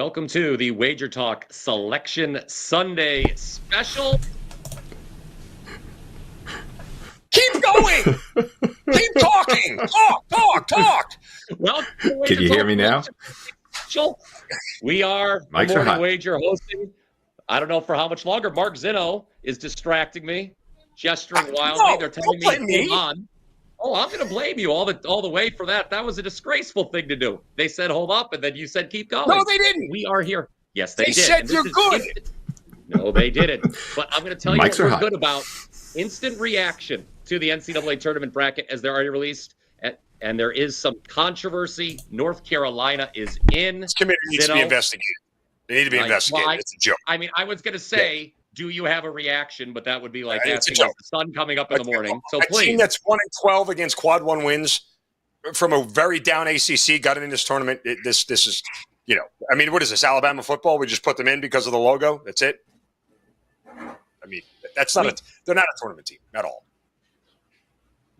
Welcome to the WagerTalk Selection Sunday special. Keep going! Keep talking! Talk! Well, can you hear me now? We are Mics are Morning hot. Wager hosting. I don't know for how much longer. Mark Zeno is distracting me, gesturing wildly. They're telling me, hold on. Oh, I'm going to blame you all the way for that. That was a disgraceful thing to do. They said, hold up, and then you said, keep going. No, they didn't. We are here. Yes, they did. Said you're good. No, they didn't. But I'm going to tell you Mics what are we're hot. good about. Instant reaction to the NCAA tournament bracket as they're already released. And there is some controversy. North Carolina is in. This committee needs to be investigated. They need to be investigated. Well, it's a joke. I mean, I was going to say, do you have a reaction? But that would be like It's a asking joke. the sun coming up in the morning. So a please. team that's 1-12 against quad one wins from a very down ACC got in this tournament. This is, I mean, what is this, Alabama football? We just put them in because of the logo. That's it. I mean, they're not a tournament team at all.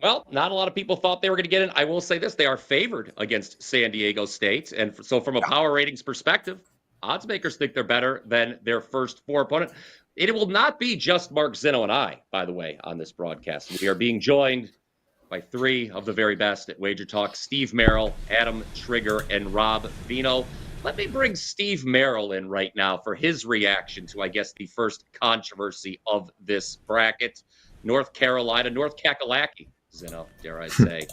Well, not a lot of people thought they were going to get in. I will say this. They are favored against San Diego State. And so from a power ratings perspective, odds makers think they're better than their first four opponent. It will not be just Mark Zeno and I, by the way, on this broadcast. We are being joined by three of the very best at WagerTalk: Steve Merril, Adam Trigger, and Rob Veno. Let me bring Steve Merril in right now for his reaction to, I guess, the first controversy of this bracket. North Carolina, North Kakalaki, Zeno, dare I say,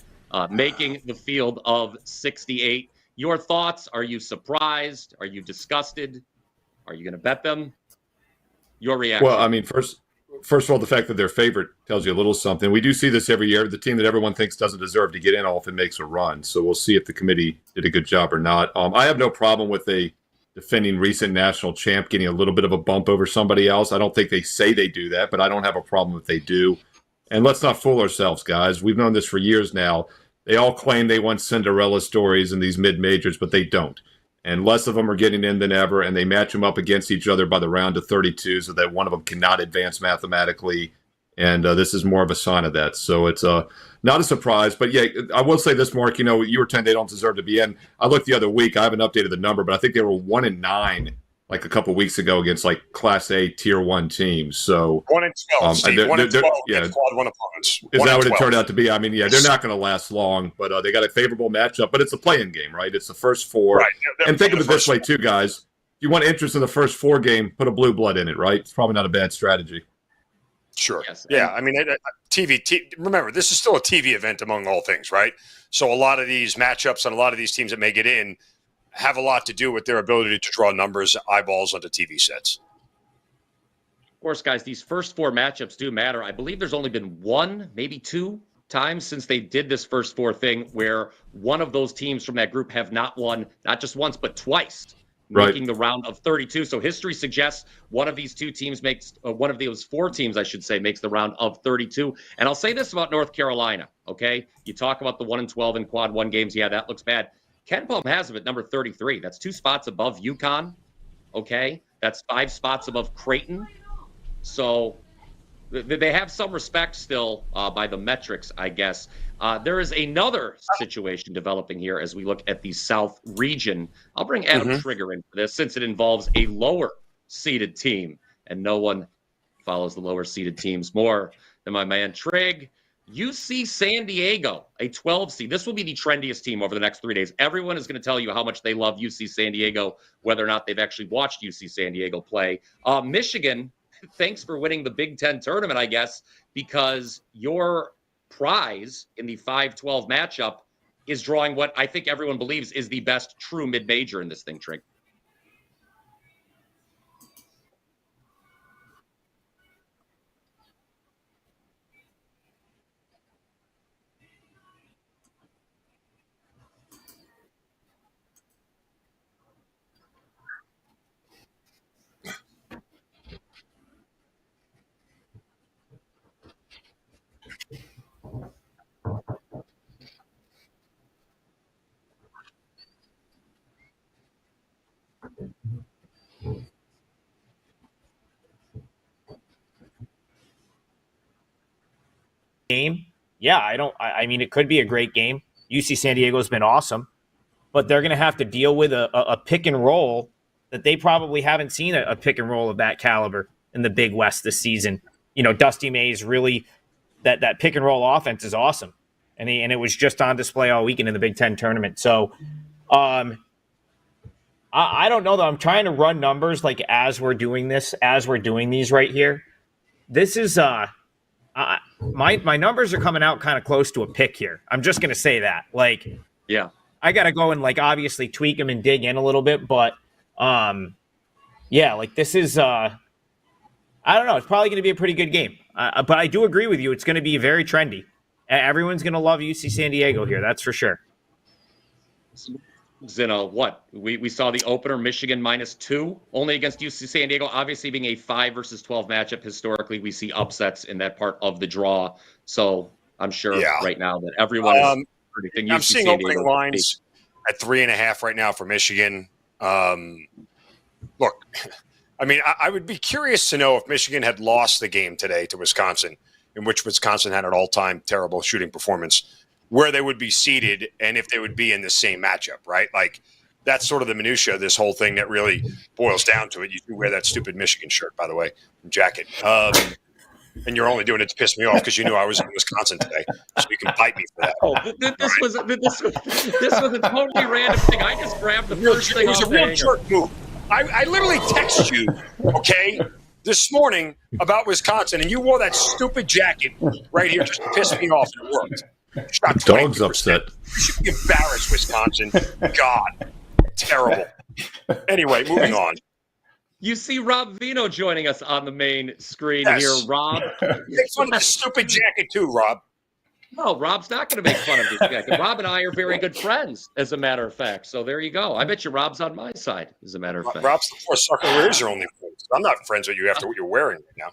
making the field of 68. Your thoughts? Are you surprised? Are you disgusted? Are you going to bet them? Your reaction? Well, I mean, first of all, the fact that they're favorite tells you a little something. We do see this every year. The team that everyone thinks doesn't deserve to get in often makes a run. So we'll see if the committee did a good job or not. I have no problem with a defending recent national champ getting a little bit of a bump over somebody else. I don't think they say they do that, but I don't have a problem if they do. And let's not fool ourselves, guys. We've known this for years now. They all claim they want Cinderella stories in these mid-majors, but they don't. And less of them are getting in than ever, and they match them up against each other by the round of 32 so that one of them cannot advance mathematically. And this is more of a sign of that. So it's not a surprise. But, yeah, I will say this, Mark. You were saying they don't deserve to be in. I looked the other week. I haven't updated the number, but I think they were 1-9 like a couple weeks ago against like Class A Tier 1 teams. So 1-12, Steve. 1-12 yeah. against quad one opponents. Is that what it turned out to be? I mean, yeah, they're not going to last long, but they got a favorable matchup. But it's a play-in game, right? It's the first four. Right. And think of it this way, too, guys. If you want interest in the first four game, put a blue blood in it, right? It's probably not a bad strategy. Sure. Yes. Yeah, I mean, TV. Remember, this is still a TV event among all things, right? So a lot of these matchups and a lot of these teams that may get in have a lot to do with their ability to draw numbers, eyeballs onto TV sets. Of course, guys, these first four matchups do matter. I believe there's only been one, maybe two times since they did this first four thing where one of those teams from that group have not won, not just once, but twice, making the round of 32. So history suggests one of these two teams makes, one of those four teams, I should say, makes the round of 32. And I'll say this about North Carolina, okay? You talk about the 1-12 in quad one games. Yeah, that looks bad. Ken Palm has them at number 33. That's 2 spots above UConn, okay? That's 5 spots above Creighton. So they have some respect still by the metrics, I guess. There is another situation developing here as we look at the South region. I'll bring Adam Trigger in for this since it involves a lower-seeded team, and no one follows the lower-seeded teams more than my man Trig. UC San Diego, a 12 seed. This will be the trendiest team over the next 3 days. Everyone is going to tell you how much they love UC San Diego, whether or not they've actually watched UC San Diego play. Michigan, thanks for winning the Big Ten tournament, I guess, because your prize in the 5-12 matchup is drawing what I think everyone believes is the best true mid-major in this thing, Trig. Game. Yeah, I mean, it could be a great game. UC San Diego's been awesome, but they're going to have to deal with a pick and roll that they probably haven't seen a pick and roll of that caliber in the Big West this season. You know, Dusty Mays really that pick and roll offense is awesome, and it was just on display all weekend in the Big Ten tournament. So, I don't know though. I'm trying to run numbers like as we're doing these right here. This is my numbers are coming out kind of close to a pick here. I'm just gonna say that. Like, Yeah. I gotta go and like obviously tweak them and dig in a little bit, but yeah, like this is I don't know. It's probably going to be a pretty good game, but I do agree with you. It's going to be very trendy. Everyone's going to love UC San Diego here. That's for sure. Zeno, what? We saw the opener, Michigan -2, only against UC San Diego, obviously being a 5 versus 12 matchup. Historically, we see upsets in that part of the draw. So I'm sure right now that everyone is predicting UC I'm seeing San Diego opening lines at 3.5 right now for Michigan. Look, I mean, I would be curious to know if Michigan had lost the game today to Wisconsin, in which Wisconsin had an all-time terrible shooting performance, where they would be seated and if they would be in the same matchup, right? Like, that's sort of the minutia of this whole thing that really boils down to it. You wear that stupid Michigan shirt, by the way, jacket. And you're only doing it to piss me off because you knew I was in Wisconsin today, so you can bite me for that. Oh, this was a totally random thing. I just grabbed the first thing off It was a real jerk move. I literally texted you, okay, this morning about Wisconsin, and you wore that stupid jacket right here just to piss me off, and it worked. Shot Dog's upset. You should be embarrassed, Wisconsin. God, terrible. Anyway, moving on. You see Rob Veno joining us on the main screen here. Rob, make fun of the stupid jacket too, Rob. No, Rob's not going to make fun of this jacket. Rob and I are very good friends, as a matter of fact. So there you go. I bet you Rob's on my side, as a matter of fact. Rob's the poor sucker. Where is your only friends? I'm not friends with you after what you're wearing right now.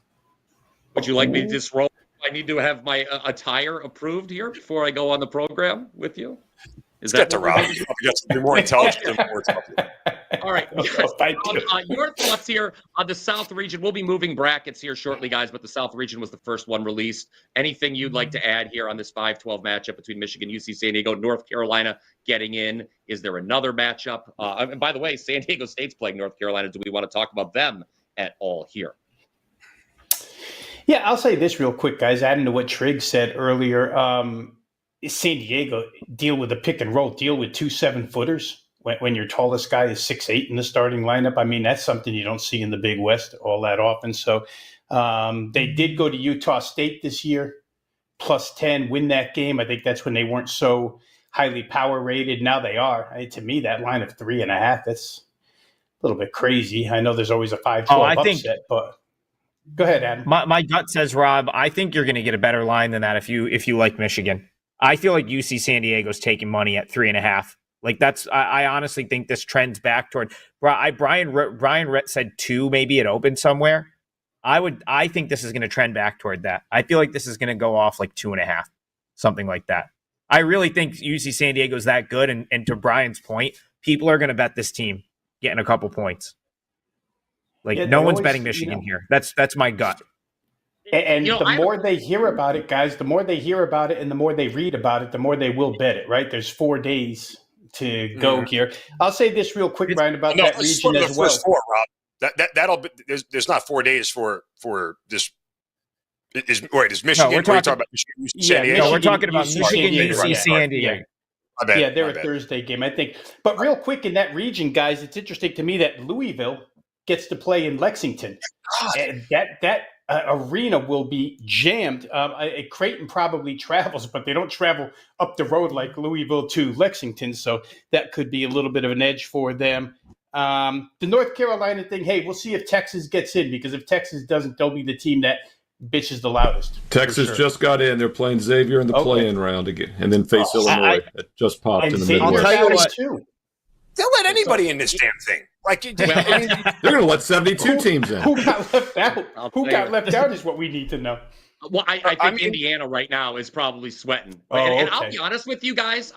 Would you like me to disrobe? I need to have my attire approved here before I go on the program with you. Is Let's get to Rob. You got to be more intelligent and more intelligent. All right. Your thoughts here on the South region. We'll be moving brackets here shortly, guys, but the South region was the first one released. Anything you'd like to add here on this 5-12 matchup between Michigan, UC San Diego, North Carolina getting in? Is there another matchup? And by the way, San Diego State's playing North Carolina. Do we want to talk about them at all here? Yeah, I'll say this real quick, guys. Adding to what Trigg said earlier, San Diego deal with a pick and roll, deal with 2 7-footers when your tallest guy is 6'8" in the starting lineup. I mean, that's something you don't see in the Big West all that often. So they did go to Utah State this year, +10, win that game. I think that's when they weren't so highly power rated. Now they are. To me, that line of 3.5, that's a little bit crazy. I know there's always a 5-12 upset, but go ahead, Adam. My gut says, Rob, I think you're going to get a better line than that if you like Michigan. I feel like UC San Diego's taking money at 3.5. Like I honestly think this trends back toward Brian said 2, maybe it opened somewhere. I think this is going to trend back toward that. I feel like this is going to go off like 2.5, something like that. I really think UC San Diego's that good. And to Brian's point, people are going to bet this team getting a couple points. Like no one's betting Michigan here. That's my gut. And the more they hear about it, guys, the more they hear about it and the more they read about it, the more they will bet it, right? There's 4 days to go here. I'll say this real quick, Brian, about that region as well. Rob. That'll be, there's not 4 days for this. Is Michigan? No, we're talking about Michigan, San Diego. No, we're talking about Michigan, UC San Diego. Yeah, they're a Thursday game, I think. But real quick in that region, guys, it's interesting to me that Louisville gets to play in Lexington. And that arena will be jammed. Creighton probably travels, but they don't travel up the road like Louisville to Lexington. So that could be a little bit of an edge for them. The North Carolina thing, hey, we'll see if Texas gets in, because if Texas doesn't, they'll be the team that bitches the loudest. Texas just got in. They're playing Xavier in the play-in round again, and then face Illinois. It just popped in the Midwest. I'll tell you what, they'll let anybody in this damn thing. Like, they're going to let 72 teams in. Who got left out? Who got left out is what we need to know. Well, I think Indiana right now is probably sweating. And I'll be honest with you guys.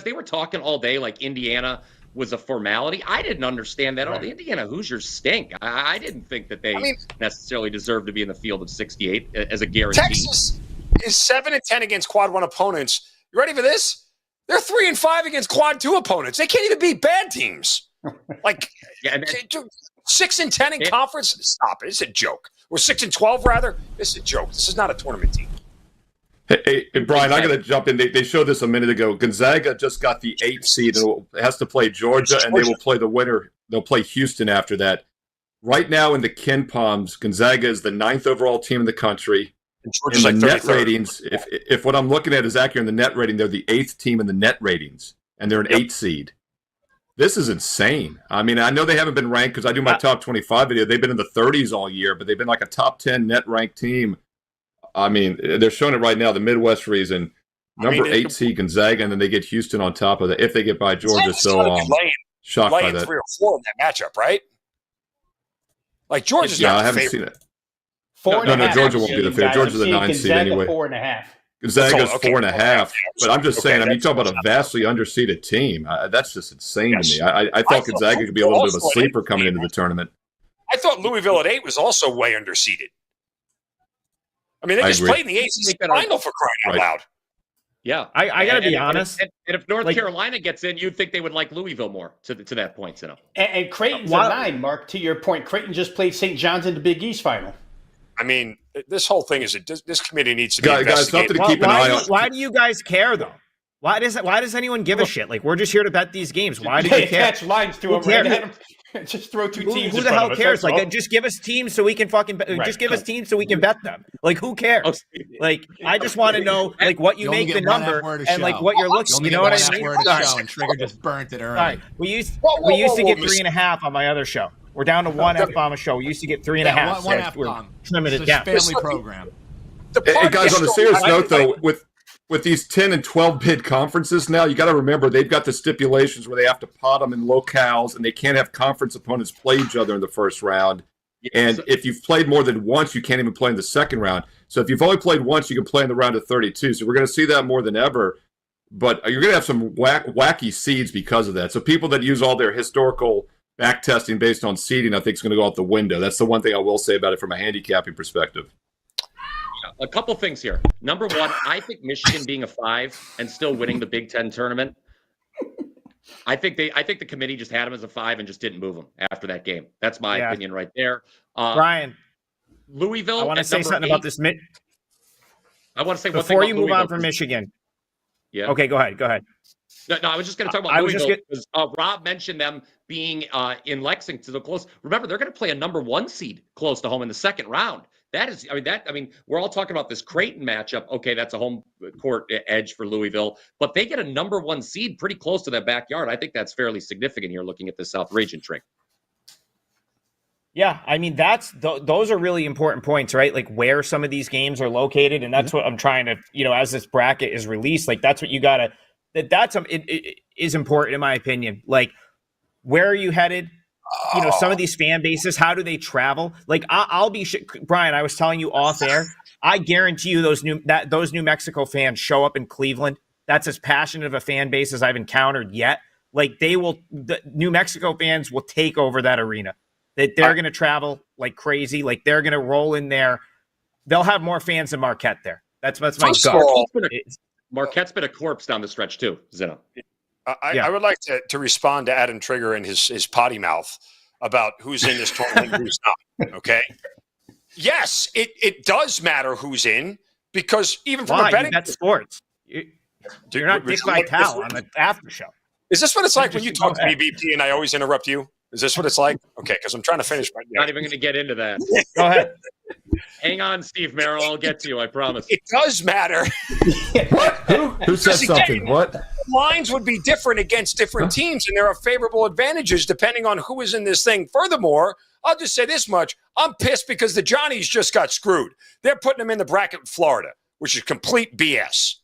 They were talking all day like Indiana was a formality. I didn't understand that at all. The Indiana Hoosiers stink. I didn't think that they necessarily deserve to be in the field of 68 as a guarantee. Texas is 7-10 against quad 1 opponents. You ready for this? They're 3-5 against quad 2 opponents. They can't even beat bad teams. Like, Yeah, and 6-10 in conference? Stop it. It's a joke. Or 6-12, rather. This is a joke. This is not a tournament team. Hey, Brian, I got to jump in. They showed this a minute ago. Gonzaga just got the 8th seed and has to play Georgia, and they will play the winner. They'll play Houston after that. Right now in the Ken Palms, Gonzaga is the 9th overall team in the country. In the net ratings, if what I'm looking at is accurate in the net rating, they're the 8th team in the net ratings, and they're an 8th seed. This is insane. I mean, I know they haven't been ranked because I do my top 25 video. They've been in the 30s all year, but they've been like a top 10 net ranked team. I mean, they're showing it right now, the Midwest region. Number 8 seed Gonzaga, and then they get Houston on top of that if they get by Georgia. So shocked by that. 3 or 4 in that matchup, right? Like Georgia's not I haven't favorite. seen it. 4.5. Georgia won't be the favorite. Georgia's the 9th seed anyway. 4.5. Gonzaga's 4.5. But I'm just saying, I mean, you talk about a vastly underseeded team. That's just insane to me. I thought Gonzaga could be a little bit of a sleeper coming into the tournament. I thought Louisville at 8 was also way underseeded. I mean, they just played in the ACC final for crying out loud. Yeah, I got to be honest. And if North Carolina gets in, you'd think they would like Louisville more to that point, you know. And Creighton's a 9, Mark. To your point, Creighton just played St. John's in the Big East final. I mean, this whole thing is this committee needs to be guys, something to keep an eye on. Why do you guys care though? Why does anyone give a shit? Like, we're just here to bet these games. Why do you care? Attach lines to them. Right? Just throw 2 teams. Who the hell cares? Like, just give us teams so we can give us teams so we can bet them. Like, who cares? Like, I just want to know like what you make the number and like what you're looking. You know what I mean? And Trigger just burnt it early. All right. We used to get 3.5 on my other show. We're down to 1 F-bomb a show. We used to get 3.5. One F-bomb. Trimming it down. Family program. Hey, guys, on a serious note, though, with these 10 and 12 bid conferences now, you got to remember they've got the stipulations where they have to pot them in locales, and they can't have conference opponents play each other in the first round. And if you've played more than once, you can't even play in the second round. So if you've only played once, you can play in the round of 32. So we're going to see that more than ever. But you're going to have some wacky seeds because of that. So people that use all their historical back testing based on seeding, I think, is going to go out the window. That's the one thing I will say about it from a handicapping perspective. A couple things here. Number one, I think Michigan being a 5 and still winning the Big Ten tournament. I think the committee just had him as a 5 and just didn't move him after that game. That's my opinion right there. Brian, Louisville. I want to say something about this. I want to say one before thing you about move Louisville. on from Michigan. Yeah. Okay, go ahead. No, I was just going to talk about Louisville because Rob mentioned them being in Lexington, the close. Remember, they're going to play a number 1 seed close to home in the second round. We're all talking about this Creighton matchup. Okay, that's a home court edge for Louisville, but they get a number 1 seed pretty close to their backyard. I think that's fairly significant here looking at the South region trick. Yeah, I mean, those are really important points, right? Like where some of these games are located, and that's what I'm trying to, as this bracket is released, like that's what you got to, it is important in my opinion. Like, where are you headed? Some of these fan bases, how do they travel? Like, I'll be Brian. I was telling you off air. I guarantee you those New Mexico fans show up in Cleveland. That's as passionate of a fan base as I've encountered yet. Like, the New Mexico fans will take over that arena. That they're going to travel like crazy. Like, they're going to roll in there. They'll have more fans than Marquette there. That's my gut. Marquette's been a corpse down the stretch too, Zeno. I would like to respond to Adam Trigger and his potty mouth about who's in this tournament and who's not. Okay. Yes, it does matter who's in because even from a betting sports, you're not Dick Vitale on the after show. Is this what it's like when you talk to me, BP, and I always interrupt you? Is this what it's like? Okay, because I'm trying to finish my. Not even going to get into that. Go ahead. Hang on, Steve Merril. I'll get to you. I promise. It does matter. What? Who said something? What? Lines would be different against different teams, and there are favorable advantages depending on who is in this thing. Furthermore, I'll just say this much. I'm pissed because the Johnnies just got screwed. They're putting them in the bracket in Florida, which is complete BS.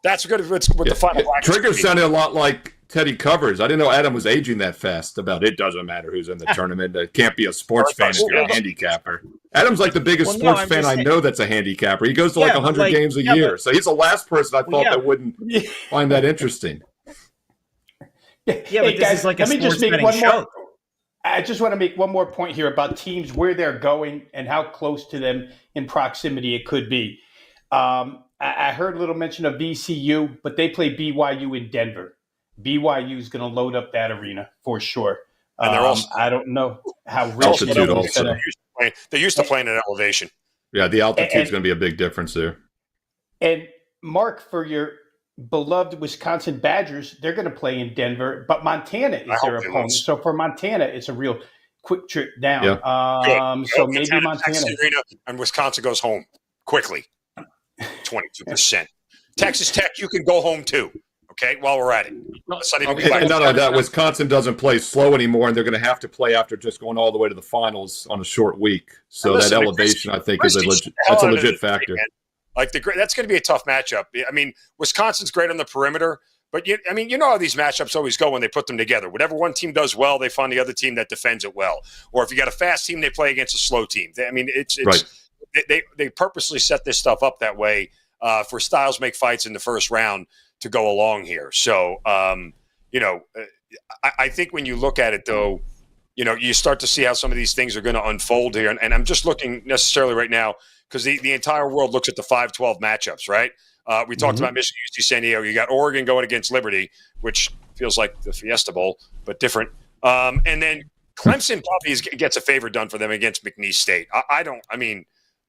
That's what the final bracket. Trigger sounded a lot like Teddy Covers. I didn't know Adam was aging that fast about it doesn't matter who's in the tournament. It can't be a sports fan if you're a handicapper. Adam's like the biggest sports fan I know that's a handicapper. He goes to like 100 games a year. So he's the last person I thought that wouldn't find that interesting. Yeah, but this guys, is like a sports betting show. I just want to make one more point here about teams, where they're going and how close to them in proximity it could be. I heard a little mention of VCU, but they play BYU in Denver. BYU is going to load up that arena for sure. And they're also, I don't know how altitude also. They're used to playing at elevation. Yeah, the altitude is going to be a big difference there. And Mark, for your beloved Wisconsin Badgers, they're going to play in Denver, but Montana is their opponent. So for Montana, it's a real quick trip down. Yeah. So maybe Montana. Arena, and Wisconsin goes home quickly. 22%. Texas Tech, you can go home too. Okay, while we're at it. And not only that, Wisconsin doesn't play slow anymore, and they're going to have to play after just going all the way to the finals on a short week. So that elevation, I think, is a legit factor. That's going to be a tough matchup. I mean, Wisconsin's great on the perimeter, but you know how these matchups always go when they put them together. Whatever one team does well, they find the other team that defends it well. Or if you got a fast team, they play against a slow team. It's right. They purposely set this stuff up that way for styles make fights in the first round to go along here. So, I think when you look at it, though, you start to see how some of these things are going to unfold here. And I'm just looking necessarily right now because the entire world looks at the 5-12 matchups, right? We talked about Michigan, UC San Diego. You got Oregon going against Liberty, which feels like the Fiesta Bowl, but different. And then Clemson probably gets a favor done for them against McNeese State.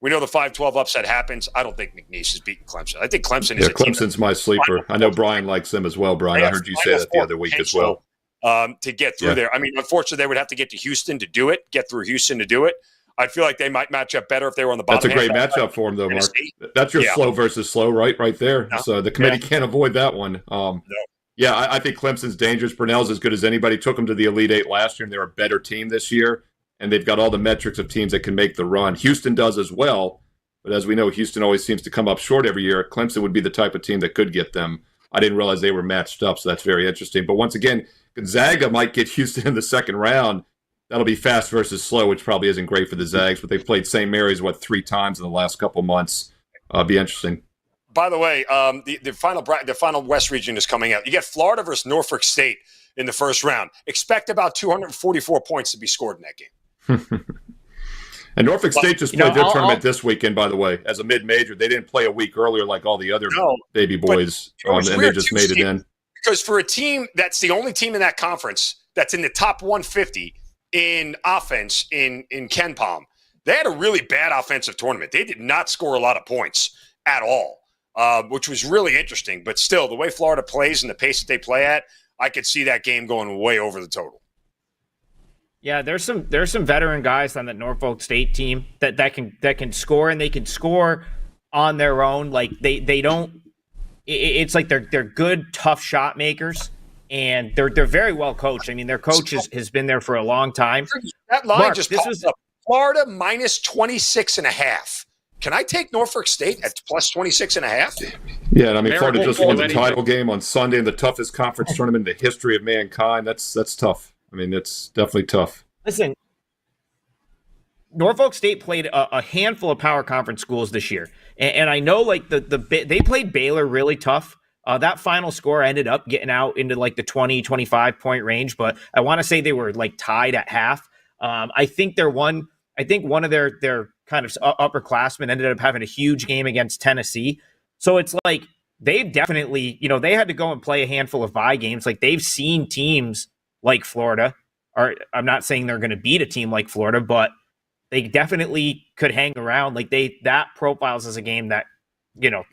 We know the 5-12 upset happens. I don't think McNeese is beating Clemson. I think Clemson is Clemson's my sleeper. I know Brian likes them as well, Brian. I heard you say that the other week as well. To get through there. Unfortunately, they would have to get to Houston to do it, get through Houston to do it. I feel like they might match up better if they were on the bottom. That's a great matchup for them, though, Mark. That's your slow versus slow, right there. No. So the committee can't avoid that one. No. Yeah, I think Clemson's dangerous. Brunell's as good as anybody. Took them to the Elite Eight last year, and they're a better team this year. And they've got all the metrics of teams that can make the run. Houston does as well. But as we know, Houston always seems to come up short every year. Clemson would be the type of team that could get them. I didn't realize they were matched up, so that's very interesting. But once again, Gonzaga might get Houston in the second round. That'll be fast versus slow, which probably isn't great for the Zags. But they've played St. Mary's, 3 times in the last couple months. Be interesting. By the way, the final West region is coming out. You get Florida versus Norfolk State in the first round. Expect about 244 points to be scored in that game. And Norfolk State just played their tournament this weekend, by the way, as a mid-major. They didn't play a week earlier like all the other baby boys, and they just made it in. Because for a team that's the only team in that conference that's in the top 150 in offense in KenPom, they had a really bad offensive tournament. They did not score a lot of points at all, which was really interesting. But still, the way Florida plays and the pace that they play at, I could see that game going way over the total. Yeah, there's some veteran guys on that Norfolk State team that can score, and they can score on their own. Like they don't. It's like they're good, tough shot makers, and they're very well coached. I mean, their coach has been there for a long time. That line just popped up. Florida minus 26.5. Can I take Norfolk State at plus 26.5? Yeah, and Florida just won the title game on Sunday in the toughest conference tournament in the history of mankind. That's tough. It's definitely tough. Listen, Norfolk State played a handful of power conference schools this year. And I know they played Baylor really tough. That final score ended up getting out into the 20, 25 point range, but I want to say they were tied at half. I think one of their kind of upperclassmen ended up having a huge game against Tennessee. So it's they've definitely, they had to go and play a handful of bye games. They've seen teams like Florida, or I'm not saying they're going to beat a team like Florida, but they definitely could hang around. That profiles as a game that,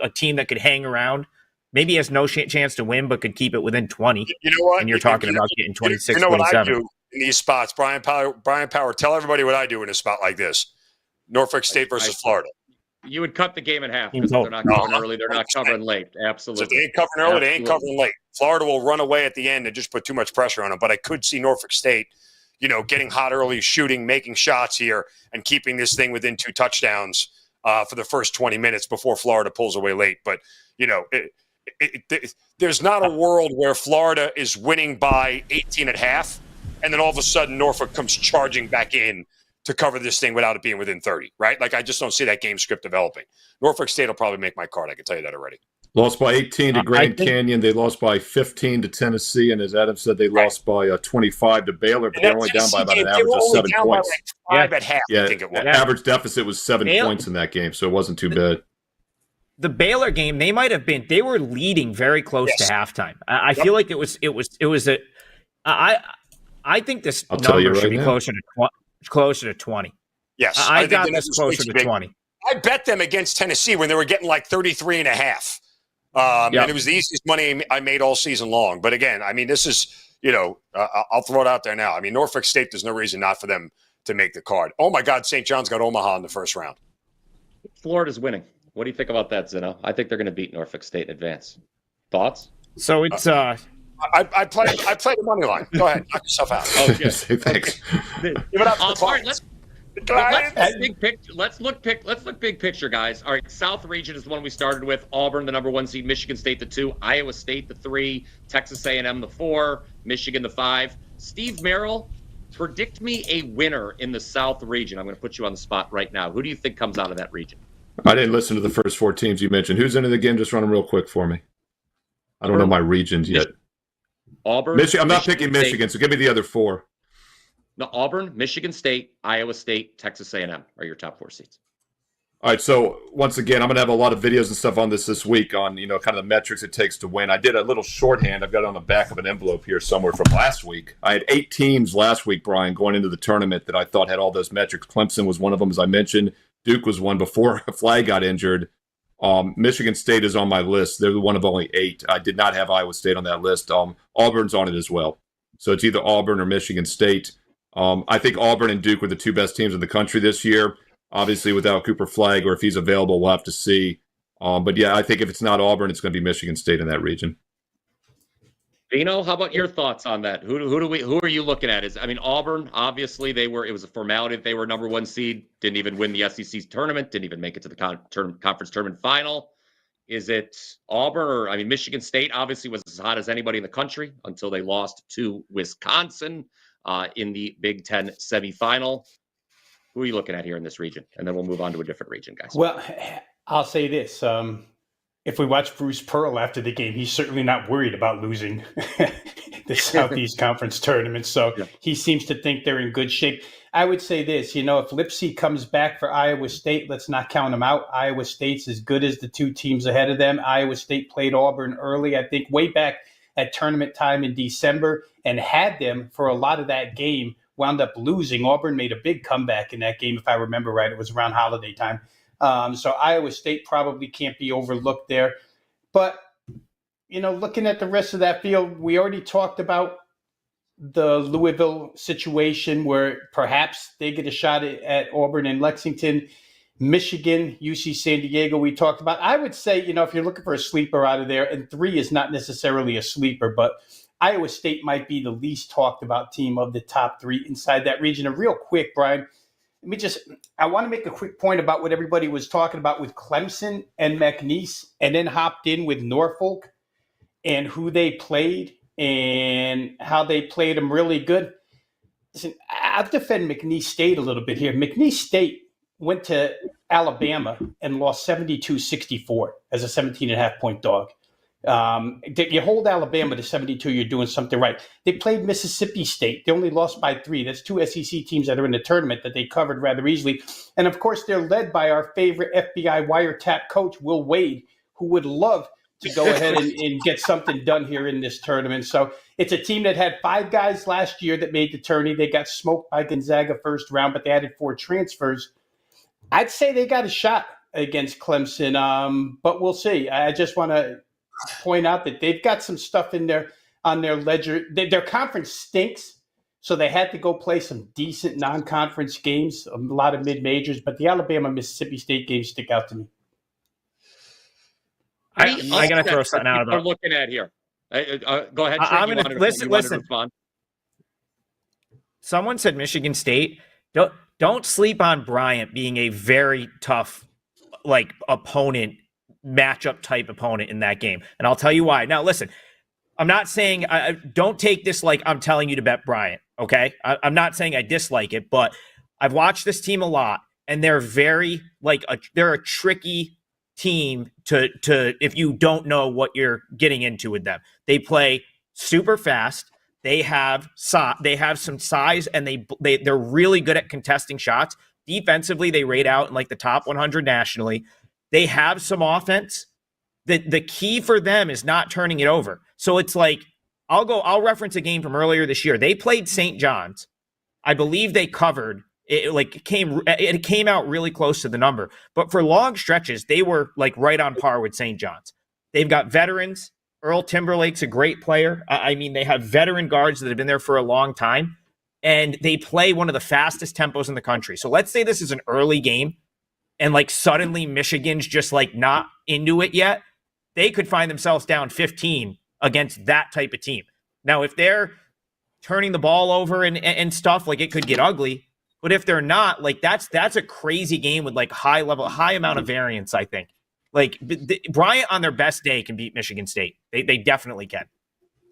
a team that could hang around, maybe has no chance to win, but could keep it within 20. You know what? And you're talking about getting 26, You know what 27. I do in these spots? Bryan Power, tell everybody what I do in a spot like this. Norfolk State versus Florida. You would cut the game in half because they're not covering early. They're not covering late. Absolutely. So if they ain't covering early, they ain't covering late. Florida will run away at the end and just put too much pressure on them. But I could see Norfolk State, getting hot early, shooting, making shots here, and keeping this thing within 2 touchdowns for the first 20 minutes before Florida pulls away late. But, there's not a world where Florida is winning by 18 at half, and then all of a sudden Norfolk comes charging back in to cover this thing without it being within 30, right? I just don't see that game script developing. Norfolk State will probably make my card. I can tell you that already. Lost by 18 to Grand Canyon. They lost by 15 to Tennessee. And as Adam said, they lost by 25 to Baylor, but they're only down by about an average of 7 points. By 5 at half, I think it was. Average deficit was 7 points in that game, so it wasn't too bad. the Baylor game, they were leading very close to halftime. I feel like it was I think this number should be closer to 20. Yes. I got think this closer to 20. I bet them against Tennessee when they were getting like 33 and a half. And it was the easiest money I made all season long. But again, I mean, this is, I'll throw it out there now. I mean, Norfolk State, there's no reason not for them to make the card. Oh my God, St. John's got Omaha in the first round. Florida's winning. What do you think about that, Zeno? I think they're going to beat Norfolk State in advance. Thoughts? So it's I play the money line. Go ahead, knock yourself out. Oh, yeah. Thanks. Give it up for the all right, let's look big picture, guys. All right, South region is the one we started with. Auburn, the number 1 seed, Michigan State, the 2, Iowa State, the 3, Texas A&M, the 4, Michigan, the 5. Steve Merril, predict me a winner in the South region. I'm going to put you on the spot right now. Who do you think comes out of that region? I didn't listen to the first 4 teams you mentioned. Who's in it again? Just run them real quick for me. I don't know my regions yet. Auburn. I'm not picking Michigan, so give me the other 4. No, Auburn, Michigan State, Iowa State, Texas A&M are your top 4 seeds. All right, so once again, I'm going to have a lot of videos and stuff on this week on, kind of the metrics it takes to win. I did a little shorthand. I've got it on the back of an envelope here somewhere from last week. I had 8 teams last week, Brian, going into the tournament that I thought had all those metrics. Clemson was one of them, as I mentioned. Duke was one before Flag got injured. Michigan State is on my list. They're the one of only 8. I did not have Iowa State on that list. Auburn's on it as well. So it's either Auburn or Michigan State. I think Auburn and Duke were the 2 best teams in the country this year. Obviously, without Cooper Flag, or if he's available, we'll have to see. But yeah, I think if it's not Auburn, it's going to be Michigan State in that region. Veno, how about your thoughts on that? Who are you looking at? Auburn, obviously it was a formality that they were number 1 seed, didn't even win the SEC tournament, didn't even make it to the conference tournament final. Is it Auburn or Michigan State obviously was as hot as anybody in the country until they lost to Wisconsin in the Big Ten semifinal. Who are you looking at here in this region? And then we'll move on to a different region, guys. Well, I'll say this. If we watch Bruce Pearl after the game, he's certainly not worried about losing the Southeast Conference tournament. So he seems to think they're in good shape. I would say this, if Lipsy comes back for Iowa State, let's not count them out. Iowa State's as good as the 2 teams ahead of them. Iowa State played Auburn early, I think way back at tournament time in December, and had them for a lot of that game, wound up losing. Auburn made a big comeback in that game, if I remember right. It was around holiday time. So Iowa State probably can't be overlooked there. But, looking at the rest of that field, we already talked about the Louisville situation where perhaps they get a shot at Auburn and Lexington. Michigan, UC San Diego, we talked about. I would say, if you're looking for a sleeper out of there, and 3 is not necessarily a sleeper, but Iowa State might be the least talked about team of the top 3 inside that region. And real quick, Brian, I want to make a quick point about what everybody was talking about with Clemson and McNeese, and then hopped in with Norfolk and who they played and how they played them really good. Listen, I'll defend McNeese State a little bit here. McNeese State went to Alabama and lost 72-64 as a 17.5-point dog. You hold Alabama to 72, you're doing something right. They played Mississippi State. They only lost by 3. That's 2 SEC teams that are in the tournament that they covered rather easily. And, of course, they're led by our favorite FBI wiretap coach, Will Wade, who would love to go ahead and get something done here in this tournament. So it's a team that had 5 guys last year that made the tourney. They got smoked by Gonzaga first round, but they added 4 transfers. I'd say they got a shot against Clemson, but we'll see. I just want to point out that they've got some stuff in there on their ledger. Their conference stinks, so they had to go play some decent non-conference games, a lot of mid-majors, but the Alabama-Mississippi State games stick out to me. I got to throw something out. We're looking at here. Go ahead. I'm going to listen. Someone said Michigan State. Don't sleep on Bryant being a very tough, opponent, matchup type opponent in that game, and I'll tell you why. Now, listen, I'm not saying don't take this like I'm telling you to bet Bryant. Okay, I'm not saying I dislike it, but I've watched this team a lot, and they're very they're a tricky team to if you don't know what you're getting into with them. They play super fast. They have some size, and they're really good at contesting shots. Defensively, they rate out in the top 100 nationally. They have some offense. The key for them is not turning it over. So it's like, I'll reference a game from earlier this year. They played St. John's. I believe they covered. It came out really close to the number. But for long stretches, they were like right on par with St. John's. They've got veterans. Earl Timberlake's a great player. I mean, they have veteran guards that have been there for a long time. And they play one of the fastest tempos in the country. So let's say this is an early game and like suddenly Michigan's just like not into it yet. They could find themselves down 15 against that type of team. Now, if they're turning the ball over and stuff, like it could get ugly. But if they're not, like that's a crazy game with like high amount of variance, I think. Like Bryant on their best day can beat Michigan State. They definitely can.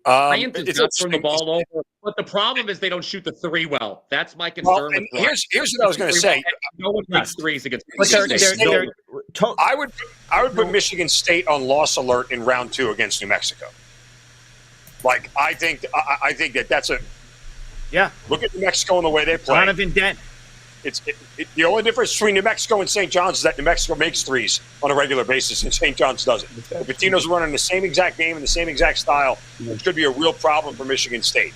Bryant does not turn the ball over, but the problem is they don't shoot the three well. That's my concern. Well, here's what I was going to say. No one makes threes against Michigan State. They're I would put Michigan State on loss alert in round 2 against New Mexico. Like I think that's a Look at New Mexico and the way they play. Donovan Dent. It's the only difference between New Mexico and St. John's is that New Mexico makes threes on a regular basis and St. John's doesn't. If Pitino's running the same exact game and the same exact style, it could be a real problem for Michigan State.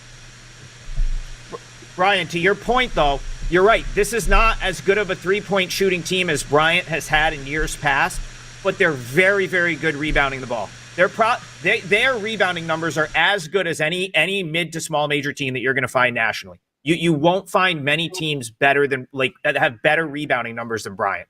Brian, to your point, though, you're right. This is not as good of a three-point shooting team as Bryant has had in years past, but they're very, very good rebounding the ball. Their rebounding numbers are as good as any mid to small major team that you're going to find nationally. You won't find many teams better than that have better rebounding numbers than Bryant.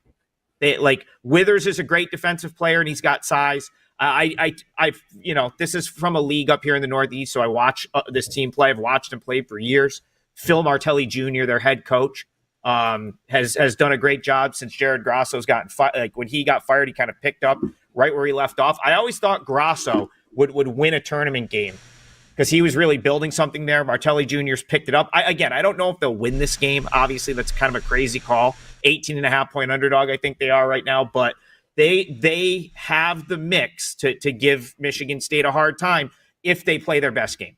Withers is a great defensive player and he's got size. This is from a league up here in the Northeast, so I watch this team play. I've watched them play for years. Phil Martelli Jr., their head coach, has done a great job since Jared Grasso's gotten when he got fired, he kind of picked up right where he left off. I always thought Grasso would win a tournament game because he was really building something there. Martelli Jr.'s picked it up. I don't know if they'll win this game. Obviously, that's kind of a crazy call. 18.5-point underdog, I think they are right now. But they have the mix to give Michigan State a hard time if they play their best game.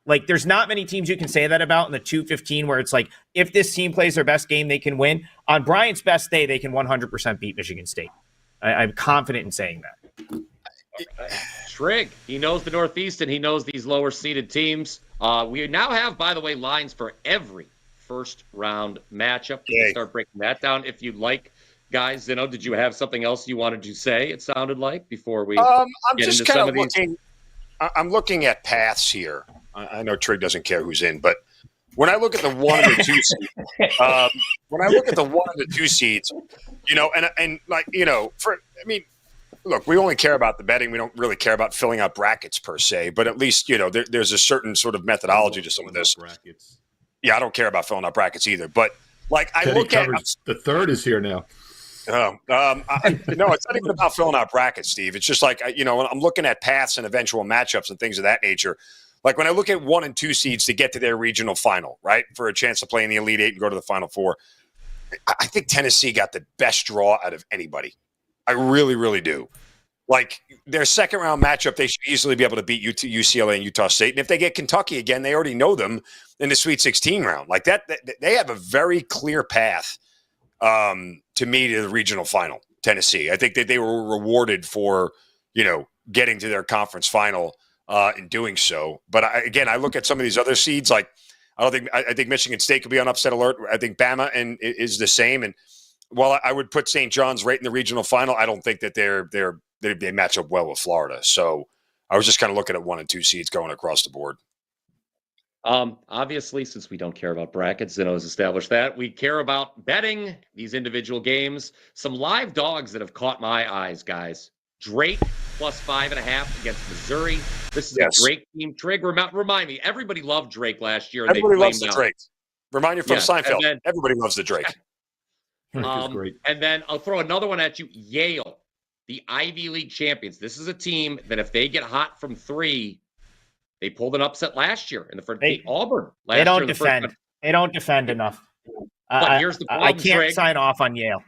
Like, there's not many teams you can say that about in the 215 where it's like, if this team plays their best game, they can win. On Bryant's best day, they can 100% beat Michigan State. I'm confident in saying that. Trig, he knows the Northeast and he knows these lower seeded teams. We now have, by the way, lines for every first round matchup. We can start breaking that down if you'd like. Guys, Zeno, did you have something else you wanted to say, it sounded like, before we I'm get just into some of looking, these? I'm looking at paths here. I know Trig doesn't care who's in, but when I look at the 1 and the 2 seeds, look, we only care about the betting. We don't really care about filling out brackets per se, but at least, there's a certain sort of methodology to some of this. Brackets. Yeah, I don't care about filling out brackets either, but Teddy the third is here now. No, it's not even about filling out brackets, Steve. It's just like, I'm looking at paths and eventual matchups and things of that nature. Like when I look at 1 and 2 seeds to get to their regional final, right, for a chance to play in the Elite Eight and go to the Final Four, I think Tennessee got the best draw out of anybody. I really, really do. Like their second round matchup, they should easily be able to beat UCLA and Utah State. And if they get Kentucky again, they already know them in the Sweet 16 round. Like that they have a very clear path to me to the regional final. Tennessee, I think that they were rewarded for getting to their conference final in doing so. But I look at some of these other seeds. Like I think Michigan State could be on upset alert. I think Bama is the same. And while I would put St. John's right in the regional final, I don't think that they match up well with Florida. So I was just kind of looking at 1 and 2 seeds going across the board. Obviously, since we don't care about brackets, Zeno has established that. We care about betting these individual games. Some live dogs that have caught my eyes, guys. Drake plus 5.5 against Missouri. This is a Drake team. Trig, remind me, everybody loved Drake last year. Everybody loves the Drake. Remind you from Seinfeld. Then, everybody loves the Drake. Great. And then I'll throw another one at you. Yale, the Ivy League champions. This is a team that if they get hot from 3, they pulled an upset last year in the first. Auburn. They don't defend. They don't defend enough. But here's the problem. I can't sign off on Yale.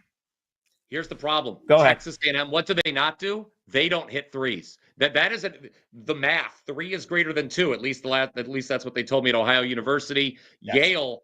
Here's the problem. Go ahead. Texas A&M. What do they not do? They don't hit threes. That is the math. 3 is greater than 2. At least that's what they told me at Ohio University. Yes. Yale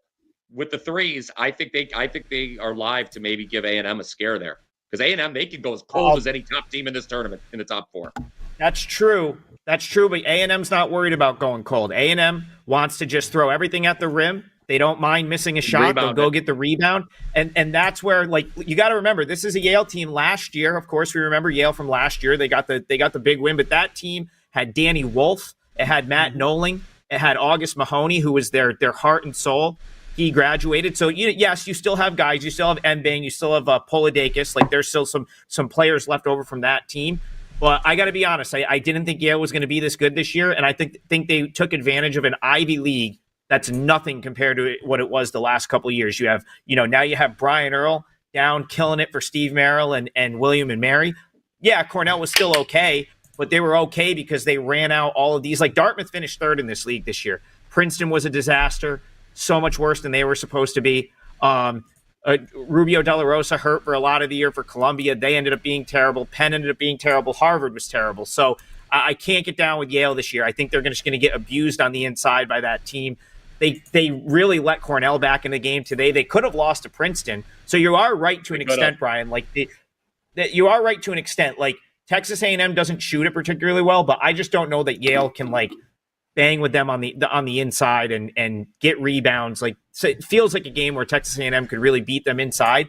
with the threes. I think they are live to maybe give A&M a scare there. Because A&M, they could go as cold as any top team in this tournament in the top 4. That's true. That's true, but A&M's not worried about going cold. A&M wants to just throw everything at the rim. They don't mind missing a shot. They'll go get the rebound. And that's where, like, you got to remember, this is a Yale team last year. Of course, we remember Yale from last year. They got the big win, but that team had Danny Wolf. It had Matt Noling. It had August Mahoney, who was their heart and soul. He graduated. So, yes, you still have guys. You still have Mbang. You still have Polidakis. Like, there's still some players left over from that team. But I got to be honest. I didn't think Yale was going to be this good this year, and I think they took advantage of an Ivy League that's nothing compared to what it was the last couple of years. You have, now you have Brian Earl down killing it for Steve Merril and William and Mary. Yeah, Cornell was still okay, but they were okay because they ran out all of these. Like, Dartmouth finished 3rd in this league this year. Princeton was a disaster, so much worse than they were supposed to be. Rubio De La Rosa hurt for a lot of the year for Columbia. They ended up being terrible. Penn ended up being terrible. Harvard was terrible. So I can't get down with Yale this year. I think they're just going to get abused on the inside by that team. They really let Cornell back in the game today. They could have lost to Princeton. So you are right to an extent, Brian. Like, you are right to an extent. Like, Texas A&M doesn't shoot it particularly well, but I just don't know that Yale can, like, bang with them on the inside and get rebounds. Like, so it feels like a game where Texas A&M could really beat them inside.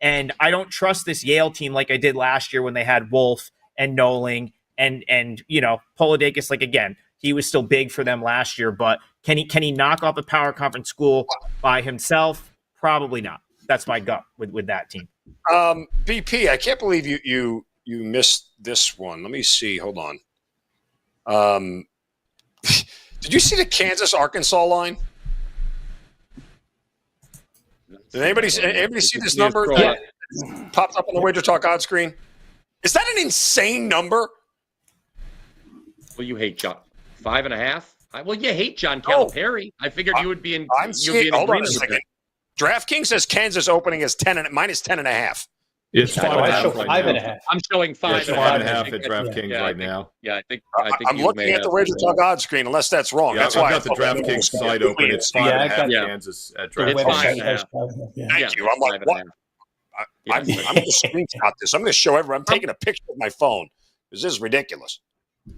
And I don't trust this Yale team like I did last year when they had Wolf and Noling and Polidakis. Like, again, he was still big for them last year, but can he knock off a power conference school by himself? Probably not. That's my gut with that team. BP, I can't believe you missed this one. Let me see. Hold on. Did you see the Kansas-Arkansas line? Did anybody see this number that popped up on the WagerTalk odds screen? Is that an insane number? Well, you hate John. 5.5? Well, you hate John Calipari. I figured you would be in. Hold on a second. DraftKings says Kansas opening is minus 10.5. It's 5.5 right now. I'm showing 5.5 at DraftKings right now. Yeah, I think I'm looking at the WagerTalk odds screen, unless that's wrong. Yeah, that's I've why got the DraftKings site open. It's 5.5 Kansas at DraftKings. Thank you. I'm like, what? I'm going to screenshot this. I'm going to show everyone. I'm taking a picture with my phone because this is ridiculous.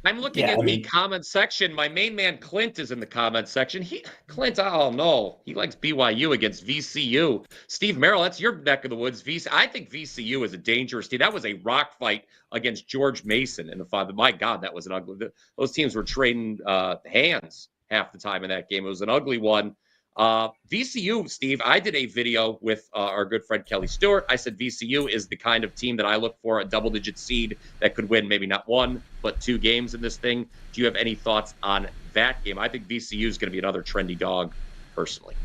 I'm looking at the comment section. My main man Clint is in the comment section. Clint, oh no, he likes BYU against VCU. Steve Merril, that's your neck of the woods. I think VCU is a dangerous team. That was a rock fight against George Mason in the final. My God, that was an ugly. Those teams were trading hands half the time in that game. It was an ugly one. VCU, Steve, I did a video with our good friend Kelly Stewart. I said VCU is the kind of team that I look for, a double-digit seed that could win maybe not 1, but 2 games in this thing. Do you have any thoughts on that game? I think VCU is going to be another trendy dog, personally.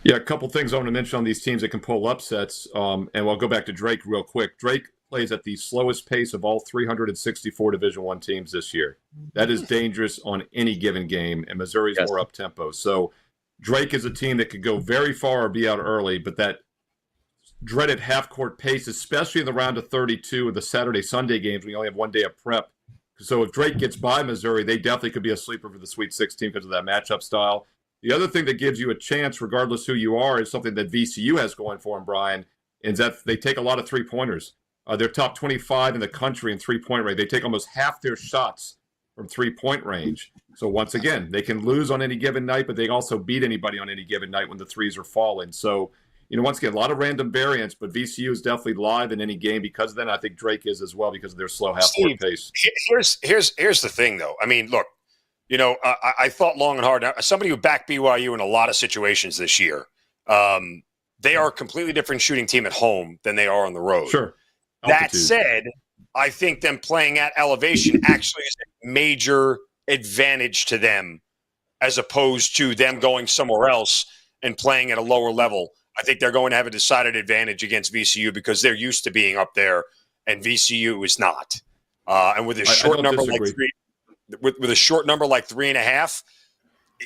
Yeah, a couple things I want to mention on these teams that can pull upsets, and we'll go back to Drake real quick. Drake plays at the slowest pace of all 364 Division I teams this year. That is dangerous on any given game, and Missouri's more up-tempo. So Drake is a team that could go very far or be out early, but that dreaded half-court pace, especially in the round of 32 of the Saturday-Sunday games, we only have 1 day of prep. So if Drake gets by Missouri, they definitely could be a sleeper for the Sweet 16 because of that matchup style. The other thing that gives you a chance, regardless who you are, is something that VCU has going for them, Brian, is that they take a lot of three-pointers. They're top 25 in the country in three-point rate. They take almost half their shots from three-point range. So once again, they can lose on any given night, but they also beat anybody on any given night when the threes are falling. So, once again, a lot of random variants, but VCU is definitely live in any game because of that. I think Drake is as well because of their slow half-court pace. Here's the thing, though. I mean, look, I thought long and hard. Now, somebody who backed BYU in a lot of situations this year, they are a completely different shooting team at home than they are on the road. Sure. That said, I think them playing at elevation actually is a major advantage to them as opposed to them going somewhere else and playing at a lower level. I think they're going to have a decided advantage against VCU because they're used to being up there and VCU is not. And with a short number like with a short number like 3.5,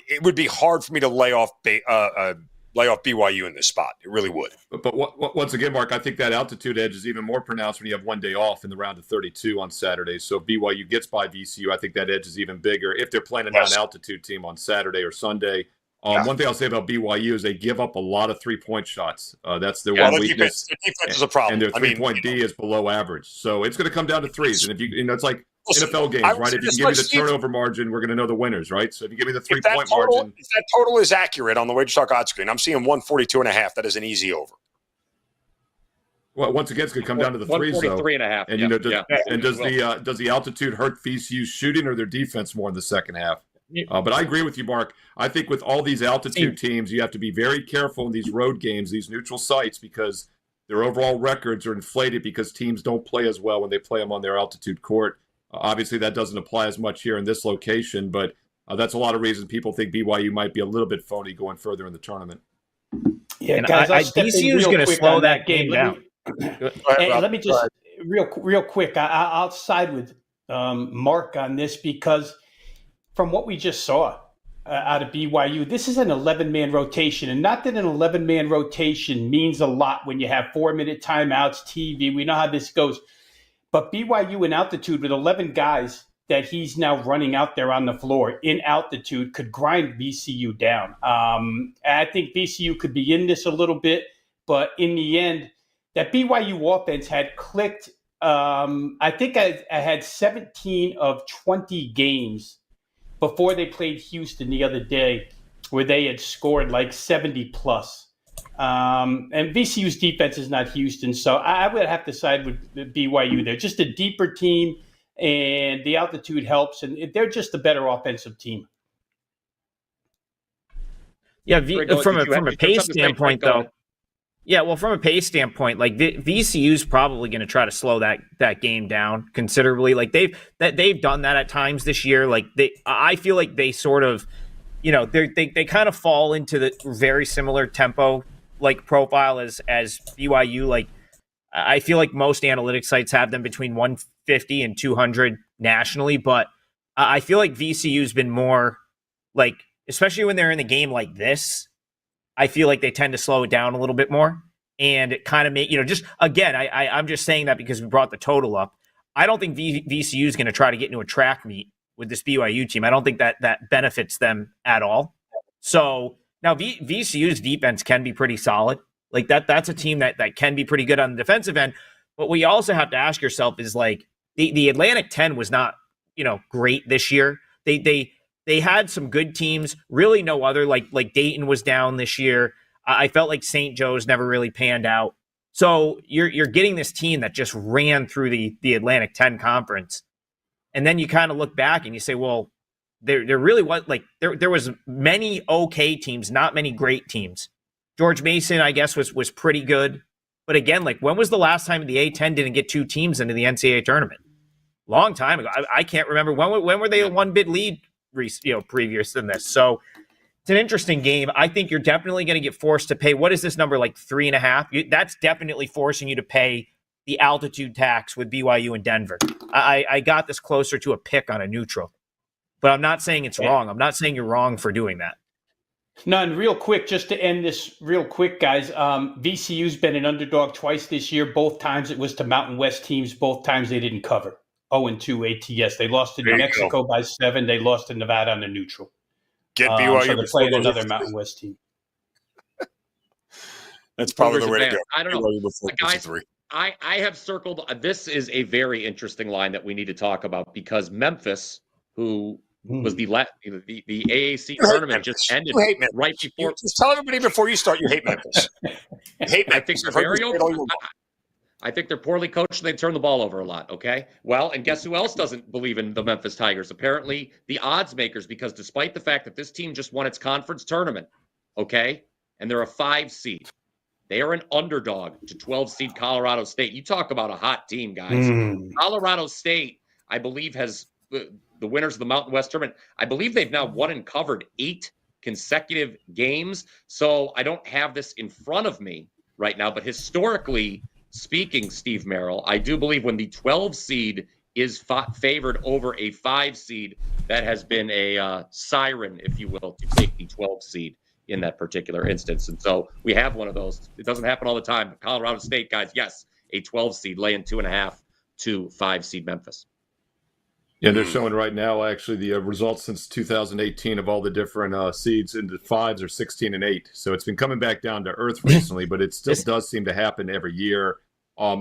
it would be hard for me to lay off BYU in this spot. It really would. But once again, Mark, I think that altitude edge is even more pronounced when you have 1 day off in the round of 32 on Saturday. So if BYU gets by VCU, I think that edge is even bigger if they're playing a non-altitude team on Saturday or Sunday. One thing I'll say about BYU is they give up a lot of 3-point shots. That's their Well, one the weakness. defense is a problem. And their 3-point D is below average. So it's going to come down to threes. And if it's like NFL games, right? If you can give me the turnover margin, we're going to know the winners, right? So if you give me the 3-point margin. If that total is accurate on the WagerTalk odds screen, I'm seeing 142.5. That is an easy over. Well, once again, it's going to come down to the threes, though. 143.5. And does the altitude hurt VCU's shooting or their defense more in the second half? But I agree with you, Mark. I think with all these altitude teams, you have to be very careful in these road games, these neutral sites, because their overall records are inflated because teams don't play as well when they play them on their altitude court. Obviously, that doesn't apply as much here in this location, but that's a lot of reasons people think BYU might be a little bit phony going further in the tournament. Yeah, and guys, VCU is going to slow that game down. Let me just real quick. I'll side with Mark on this because from what we just saw out of BYU, this is an 11-man rotation. And not that an 11-man rotation means a lot when you have 4-minute timeouts, TV. We know how this goes. But BYU in altitude with 11 guys that he's now running out there on the floor in altitude could grind VCU down. I think VCU could be in this a little bit. But in the end, that BYU offense had clicked. I think I had 17 of 20 games before they played Houston the other day, where they had scored like 70 plus. And VCU's defense is not Houston, so I would have to side with BYU there. Just a deeper team, and the altitude helps, and they're just a better offensive team. Yeah, from a pace standpoint, though. Yeah, well, from a pace standpoint, like VCU's probably going to try to slow that game down considerably. Like they've done that at times this year. Like I feel like they sort of, they kind of fall into the very similar tempo like profile as BYU. Like I feel like most analytics sites have them between 150 and 200 nationally, but I feel like VCU's been more like, especially when they're in the game like this. I feel like they tend to slow it down a little bit more, and it kind of make, just again, I'm just saying that because we brought the total up. I don't think VCU is going to try to get into a track meet with this BYU team. I don't think that benefits them at all. So now VCU's defense can be pretty solid. Like that's a team that can be pretty good on the defensive end. But what you also have to ask yourself is like the Atlantic 10 was not, great this year. They had some good teams, really no other, like Dayton was down this year. I felt like St. Joe's never really panned out. So you're getting this team that just ran through the Atlantic 10 conference. And then you kind of look back and you say, well, there really was, like, there was many okay teams, not many great teams. George Mason, I guess, was pretty good. But again, like, when was the last time the A-10 didn't get 2 teams into the NCAA tournament? Long time ago. I can't remember. When were they a 1-bid lead? Previous than this. So it's an interesting game. I think you're definitely going to get forced to pay. What is this number, like 3.5? That's definitely forcing you to pay the altitude tax with BYU and Denver. I got this closer to a pick on a neutral, but I'm not saying it's wrong. I'm not saying you're wrong for doing that. No, and real quick, just to end this real quick, guys, VCU's been an underdog twice this year. Both times it was to Mountain West teams. Both times they didn't cover. 0-2 ATS. They lost to New Mexico by 7. They lost to Nevada on the neutral. Get BYU. So they're playing another Mountain West team. That's probably the way to go. I don't know. Guys, I have circled. This is a very interesting line that we need to talk about because Memphis, who was the AAC tournament, just ended right before. Just tell everybody before you start you hate Memphis. You hate Memphis. I think they're very open. I think they're poorly coached and they turn the ball over a lot, okay? Well, and guess who else doesn't believe in the Memphis Tigers? Apparently the odds makers, because despite the fact that this team just won its conference tournament, okay, and they're a 5 seed, they are an underdog to 12 seed Colorado State. You talk about a hot team, guys. Colorado State, I believe, has the winners of the Mountain West tournament. I believe they've now won and covered 8 consecutive games. So I don't have this in front of me right now, but historically speaking, Steve Merril, I do believe when the 12 seed is favored over a 5 seed, that has been a siren, if you will, to take the 12 seed in that particular instance. And so we have one of those. It doesn't happen all the time. But Colorado State, guys, yes, a 12 seed laying 2.5 to 5 seed Memphis. Yeah, they're showing right now actually the results since 2018 of all the different seeds into 5s are 16 and 8. So it's been coming back down to earth recently, but it still does seem to happen every year.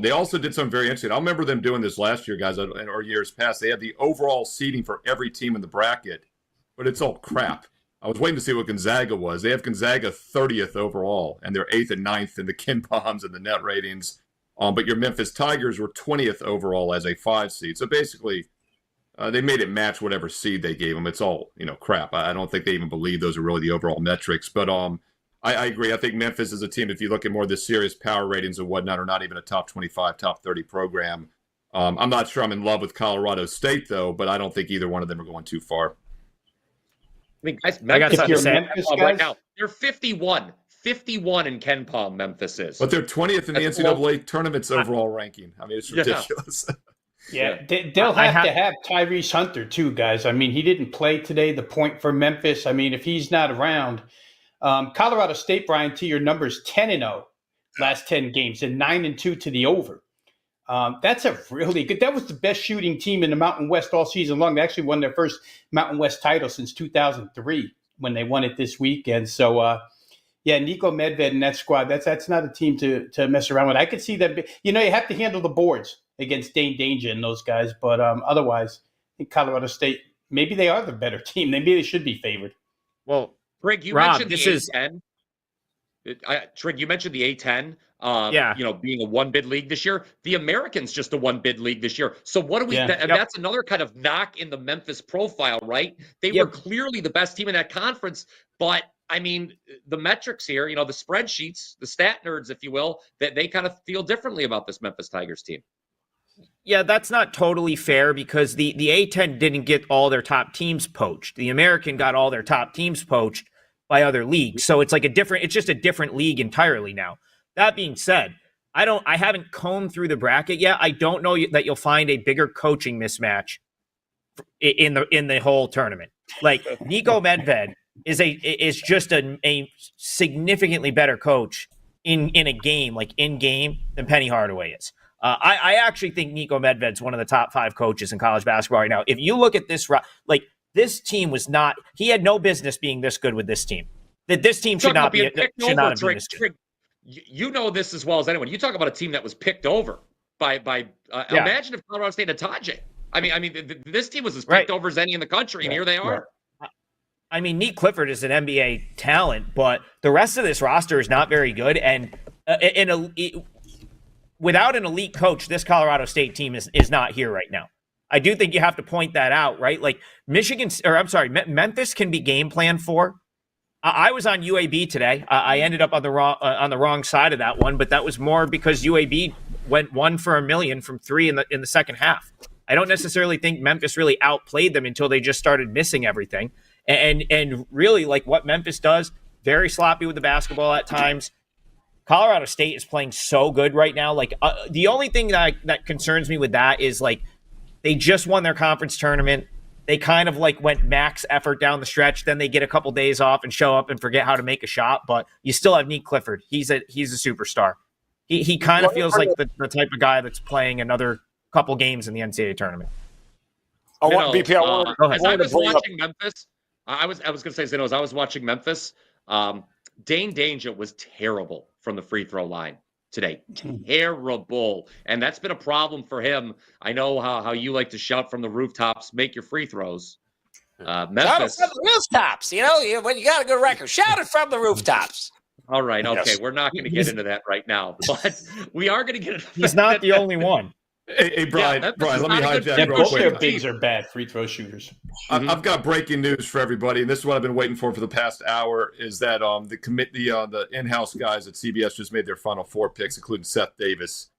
They also did something very interesting. I remember them doing this last year, guys, or years past. They had the overall seeding for every team in the bracket, but it's all crap. I was waiting to see what Gonzaga was. They have Gonzaga 30th overall, and they're 8th and 9th in the Ken Palms and the net ratings. But your Memphis Tigers were 20th overall as a 5 seed. So basically, they made it match whatever seed they gave them. It's all, crap. I don't think they even believe those are really the overall metrics. But I agree. I think Memphis is a team, if you look at more of the serious power ratings and whatnot, are not even a top 25, top 30 program. I'm not sure I'm in love with Colorado State, though, but I don't think either one of them are going too far. I mean, guys, I got something to say. Memphis right guys, now, they're 51 in Ken Palm, Memphis is. But they're 20th in the NCAA tournament's overall ranking. I mean, it's ridiculous. yeah, they'll have to have Tyrese Hunter too, guys. I mean, he didn't play today. The point for Memphis. I mean, if he's not around, Colorado State, Brian, to your numbers, 10-0 last 10 games and 9-2 to the over. That's a really good. That was the best shooting team in the Mountain West all season long. They actually won their first Mountain West title since 2003 when they won it this weekend. So, Nico Medved and that squad, that's not a team to mess around with. I could see them. You have to handle the boards against Dane Danger and those guys. But otherwise, I think Colorado State, maybe they are the better team. Maybe they should be favored. Well, Greg, you Rob, mentioned the A10. Trig, you mentioned the A10. Being a one-bid league this year. The American's just a one-bid league this year. So what do we? And that's another kind of knock in the Memphis profile, right? They were clearly the best team in that conference, but I mean, the metrics here, the spreadsheets, the stat nerds, if you will, that they kind of feel differently about this Memphis Tigers team. Yeah, that's not totally fair because the A10 didn't get all their top teams poached. The American got all their top teams poached by other leagues. So it's it's just a different league entirely now. That being said, I haven't combed through the bracket yet. I don't know that you'll find a bigger coaching mismatch in the whole tournament. Like Nico Medved is just a significantly better coach in a game, like in game, than Penny Hardaway is. I actually think Nico Medved's one of the top 5 coaches in college basketball right now. If you look at this, this team he had no business being this good with this team. That this team should not have been this good. You know this as well as anyone. You talk about a team that was picked over by imagine if Colorado State had Tajay. I mean, this team was as picked over as any in the country, and here they are. I mean, Nate Clifford is an NBA talent, but the rest of this roster is not very good. And without an elite coach, this Colorado State team is not here right now. I do think you have to point that out, right? Like Memphis can be game planned for. I was on UAB today. I ended up on the wrong side of that one, but that was more because UAB went 1 for $1 million from 3 in the second half. I don't necessarily think Memphis really outplayed them until they just started missing everything. And really, like what Memphis does, very sloppy with the basketball at times. Colorado State is playing so good right now. Like the only thing that concerns me with that is like they just won their conference tournament. They kind of like went max effort down the stretch. Then they get a couple days off and show up and forget how to make a shot. But you still have Nate Clifford. He's a superstar. He kind of feels like the type of guy that's playing another couple games in the NCAA tournament. I want BP. As I was watching Memphis, I was going to say, Zeno, as I was watching Memphis, Dane Danger was terrible from the free throw line today. Terrible. And that's been a problem for him. I know how you like to shout from the rooftops, make your free throws. Memphis. Shout it from the rooftops. When you got a good record, shout it from the rooftops. All right. Okay. Yes. We're not going to get into that right now, but we are going to get into He's not the only one. Hey, Brian, let me hijack real Both quick. their bigs are bad free throw shooters. I've got breaking news for everybody, and this is what I've been waiting for the past hour, is that the in-house guys at CBS just made their Final Four picks, including Seth Davis.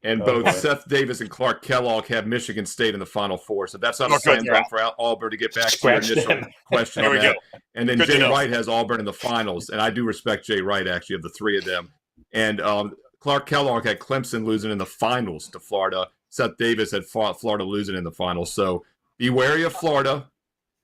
And both Seth Davis and Clark Kellogg have Michigan State in the Final Four. So that's not a slam dunk for Auburn to get back to your initial question on that. And then Jay Wright has Auburn in the finals. And I do respect Jay Wright, actually, of the three of them. And Clark Kellogg had Clemson losing in the finals to Florida. Seth Davis had Florida losing in the finals. So be wary of Florida.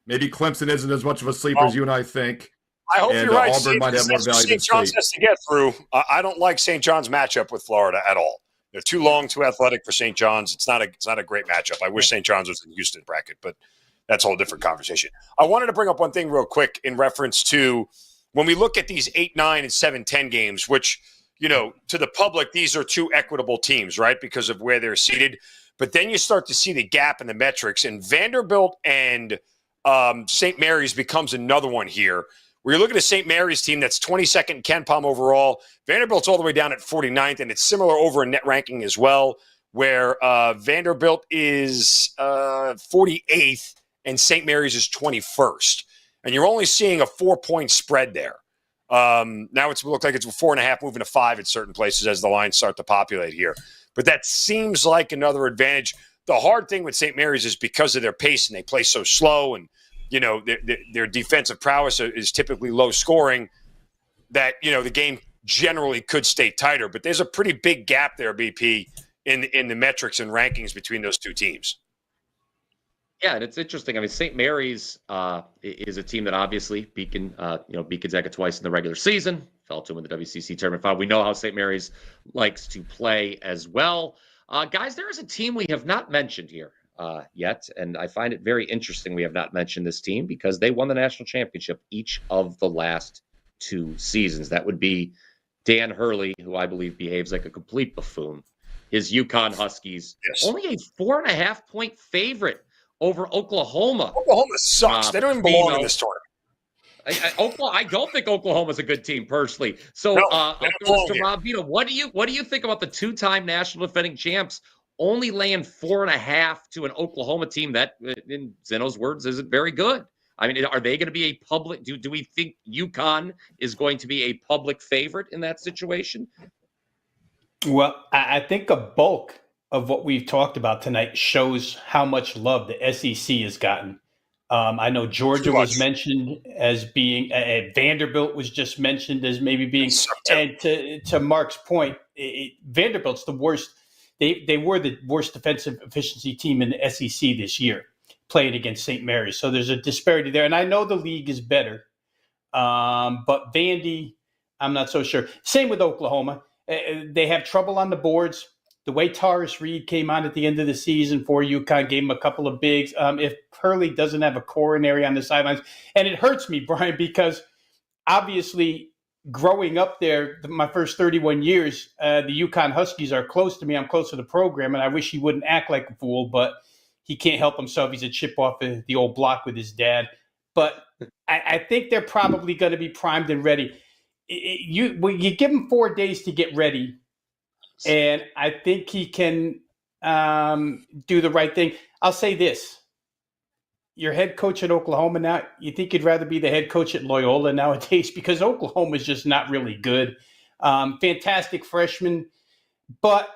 Maybe Clemson isn't as much of a sleeper as you and I think. I hope you're right. Auburn might have more value than St. John's has to get through. I don't like St. John's matchup with Florida at all. They're too long, too athletic for St. John's. It's not a great matchup. I wish St. John's was in Houston bracket, but that's a whole different conversation. I wanted to bring up one thing real quick in reference to when we look at these 8-9 and 7-10 games, which, to the public, these are two equitable teams, right, because of where they're seated. But then you start to see the gap in the metrics, and Vanderbilt and St. Mary's becomes another one here. Where you're looking at a St. Mary's team that's 22nd in Ken Palm overall. Vanderbilt's all the way down at 49th, and it's similar over in net ranking as well, where Vanderbilt is 48th and St. Mary's is 21st. And you're only seeing a 4-point spread there. Now it's looked like it's 4.5 moving to 5 at certain places as the lines start to populate here. But that seems like another advantage. The hard thing with St. Mary's is because of their pace and they play so slow and their defensive prowess is typically low scoring, that, the game generally could stay tighter. But there's a pretty big gap there, BP, in the metrics and rankings between those two teams. Yeah, and it's interesting. I mean, St. Mary's is a team that obviously beat Gonzaga twice in the regular season, fell to them in the WCC tournament final. We know how St. Mary's likes to play as well. Guys, there is a team we have not mentioned here yet, and I find it very interesting we have not mentioned this team because they won the national championship each of the last 2 seasons. That would be Dan Hurley, who I believe behaves like a complete buffoon. His UConn Huskies, only a 4.5-point favorite over Oklahoma. Oklahoma sucks. They don't even belong in this tournament. I don't think Oklahoma's a good team personally. So, I'll throw this to Rob Veno. What do you think about the 2-time national defending champs only laying 4.5 to an Oklahoma team that, in Zeno's words, isn't very good? I mean, are they going to be a public? Do we think UConn is going to be a public favorite in that situation? Well, I think a bulk of what we've talked about tonight shows how much love the SEC has gotten. I know Georgia was mentioned as being, Vanderbilt was just mentioned as maybe being, and to Mark's point, Vanderbilt's the worst. They were the worst defensive efficiency team in the SEC this year, playing against St. Mary's. So there's a disparity there. And I know the league is better, but Vandy, I'm not so sure. Same with Oklahoma. They have trouble on the boards. The way Taurus Reed came on at the end of the season for UConn gave him a couple of bigs. If Hurley doesn't have a coronary on the sidelines, and it hurts me, Brian, because obviously growing up there, my first 31 years, the UConn Huskies are close to me. I'm close to the program, and I wish he wouldn't act like a fool, but he can't help himself. He's a chip off the old block with his dad. But I think they're probably going to be primed and ready. You give him 4 days to get ready, and I think he can do the right thing. I'll say this. Your head coach at Oklahoma now, you think you'd rather be the head coach at Loyola nowadays because Oklahoma is just not really good. Fantastic freshman, but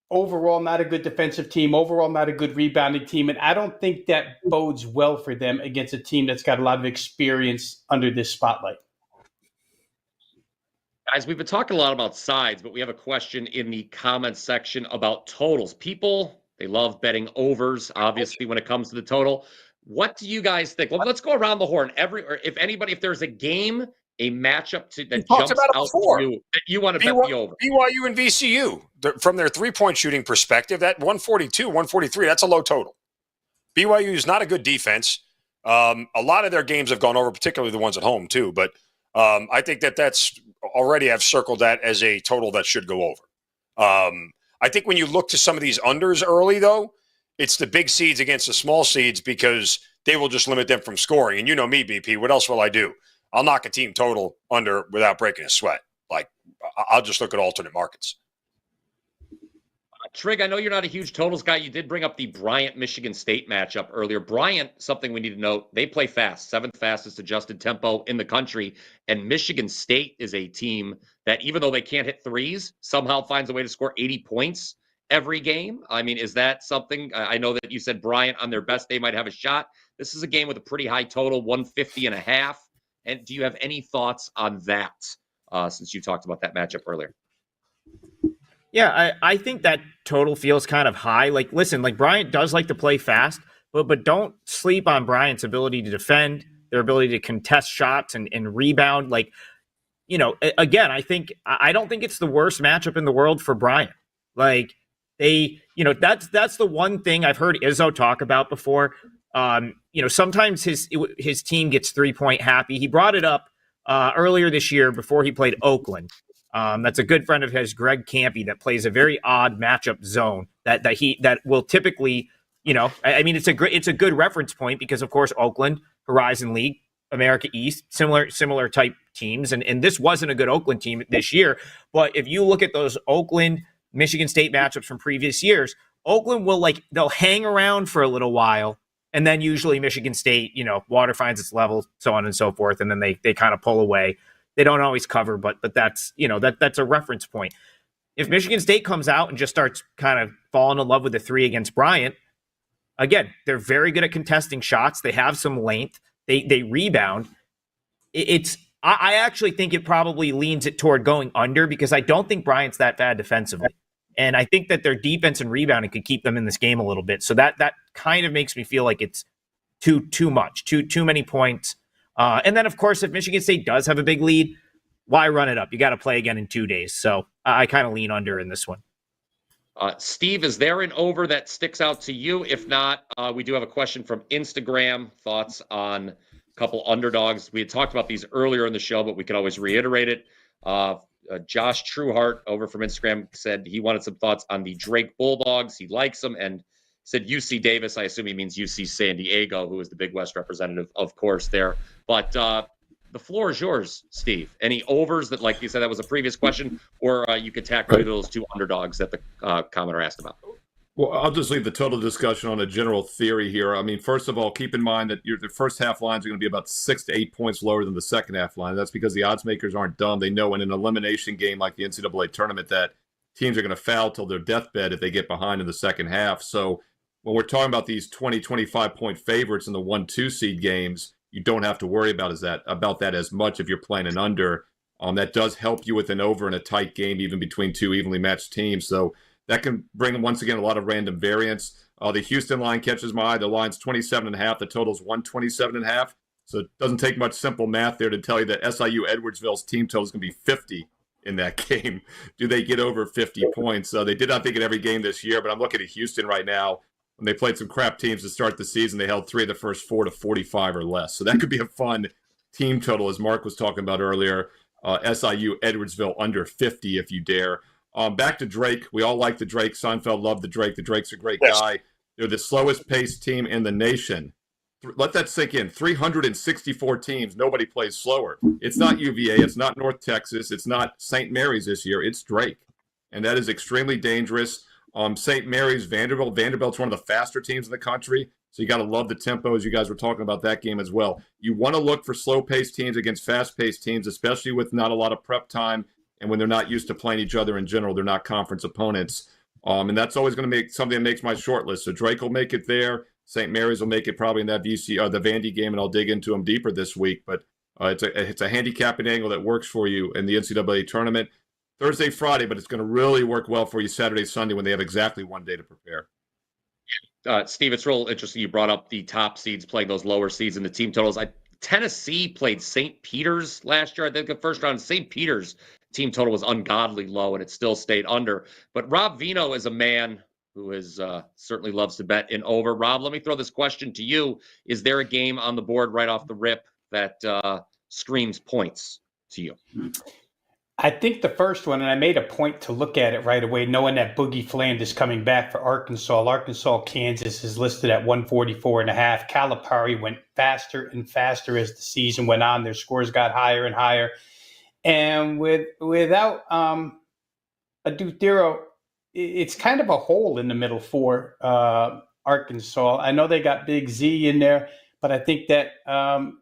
overall not a good defensive team, overall not a good rebounding team. And I don't think that bodes well for them against a team that's got a lot of experience under this spotlight. Guys, we've been talking a lot about sides, but we have a question in the comments section about totals. People, they love betting overs, obviously, when it comes to the total. What do you guys think? Well, let's go around the horn. If there's a game, a matchup that jumps out to you that you want to bet the over. BYU and VCU, from their three-point shooting perspective, that 142, 143, that's a low total. BYU is not a good defense. A lot of their games have gone over, particularly the ones at home, too. But I think that's already I've circled that as a total that should go over. I think when you look to some of these unders early, though, it's the big seeds against the small seeds because they will just limit them from scoring. And you know me, BP, what else will I do? I'll knock a team total under without breaking a sweat. Like, I'll just look at alternate markets. Trig, I know you're not a huge totals guy. You did bring up the Bryant-Michigan State matchup earlier. Bryant, something we need to note, they play fast, 7th fastest adjusted tempo in the country. And Michigan State is a team that, even though they can't hit threes, somehow finds a way to score 80 points every game. I mean, is that something? I know that you said Bryant on their best day might have a shot. This is a game with a pretty high total, 150.5. And do you have any thoughts on that since you talked about that matchup earlier? Yeah, I think that total feels kind of high. Like, listen, like Bryant does like to play fast, but don't sleep on Bryant's ability to defend, their ability to contest shots and rebound. Like, again, I don't think it's the worst matchup in the world for Bryant. Like that's the one thing I've heard Izzo talk about before. Sometimes his team gets 3-point happy. He brought it up earlier this year before he played Oakland. That's a good friend of his, Greg Campy, that plays a very odd matchup zone that will typically, it's a good reference point because of course Oakland, Horizon League, America East, similar type teams, and this wasn't a good Oakland team this year. But if you look at those Oakland Michigan State matchups from previous years, Oakland they'll hang around for a little while. And then usually Michigan State, water finds its level, so on and so forth. And then they kind of pull away. They don't always cover, but that's, that's a reference point. If Michigan State comes out and just starts kind of falling in love with the 3 against Bryant, again, they're very good at contesting shots. They have some length. They rebound. I actually think it probably leans it toward going under because I don't think Bryant's that bad defensively. And I think that their defense and rebounding could keep them in this game a little bit. So that kind of makes me feel like it's too much, too many points. And then, of course, if Michigan State does have a big lead, why run it up? You got to play again in 2 days. So I kind of lean under in this one. Steve, is there an over that sticks out to you? If not, we do have a question from Instagram. Thoughts on a couple underdogs? We had talked about these earlier in the show, but we could always reiterate it. Josh Trueheart over from Instagram said he wanted some thoughts on the Drake Bulldogs. He likes them and said UC Davis. I assume he means UC San Diego, who is the Big West representative, of course, there. But the floor is yours, Steve. Any overs that, like you said, that was a previous question, or you could tackle those 2 underdogs that the commenter asked about? Well, I'll just leave the total discussion on a general theory here. I mean, first of all, keep in mind that the first half lines are going to be about 6 to 8 points lower than the second half line. That's because the odds makers aren't dumb. They know in an elimination game like the NCAA tournament that teams are going to foul till their deathbed if they get behind in the second half. So when we're talking about these 20, 25-point favorites in the 1-2 seed games, you don't have to worry about that as much if you're playing an under. That does help you with an over in a tight game, even between 2 evenly matched teams. So that can bring, once again, a lot of random variance. The Houston line catches my eye. The line's 27.5. The total's 127.5. So it doesn't take much simple math there to tell you that SIU Edwardsville's team total is going to be 50 in that game. Do they get over 50 points? They did not think in every game this year, but I'm looking at Houston right now. When they played some crap teams to start the season, they held 3 of the first 4 to 45 or less. So that could be a fun team total, as Mark was talking about earlier. SIU Edwardsville under 50 if you dare. Back to Drake. We all like the Drake. Seinfeld loved the Drake. The Drake's a great guy. They're the slowest paced team in the nation. Let that sink in. 364 teams. Nobody plays slower. It's not UVA. It's not North Texas. It's not St. Mary's this year. It's Drake. And that is extremely dangerous. St. Mary's, Vanderbilt. Vanderbilt's one of the faster teams in the country. So you got to love the tempo, as you guys were talking about that game as well. You want to look for slow-paced teams against fast-paced teams, especially with not a lot of prep time. And when they're not used to playing each other in general, they're not conference opponents. And that's always going to make something that makes my short list. So Drake will make it there. St. Mary's will make it probably in that the Vandy game, and I'll dig into them deeper this week. But it's a handicapping angle that works for you in the NCAA tournament. Thursday, Friday, but it's going to really work well for you Saturday, Sunday when they have exactly 1 day to prepare. Steve, it's real interesting you brought up the top seeds playing those lower seeds in the team totals. Tennessee played St. Peter's last year. I think the first round, St. Peter's team total was ungodly low, and it still stayed under. But Rob Veno is a man who is certainly loves to bet in over. Rob, let me throw this question to you. Is there a game on the board right off the rip that screams points to you? I think the first one, and I made a point to look at it right away, knowing that Boogie Fland is coming back for Arkansas. Arkansas, Kansas is listed at 144.5. Calipari went faster and faster as the season went on. Their scores got higher and higher. And without Adutero, it's kind of a hole in the middle for Arkansas. I know they got Big Z in there, but I think that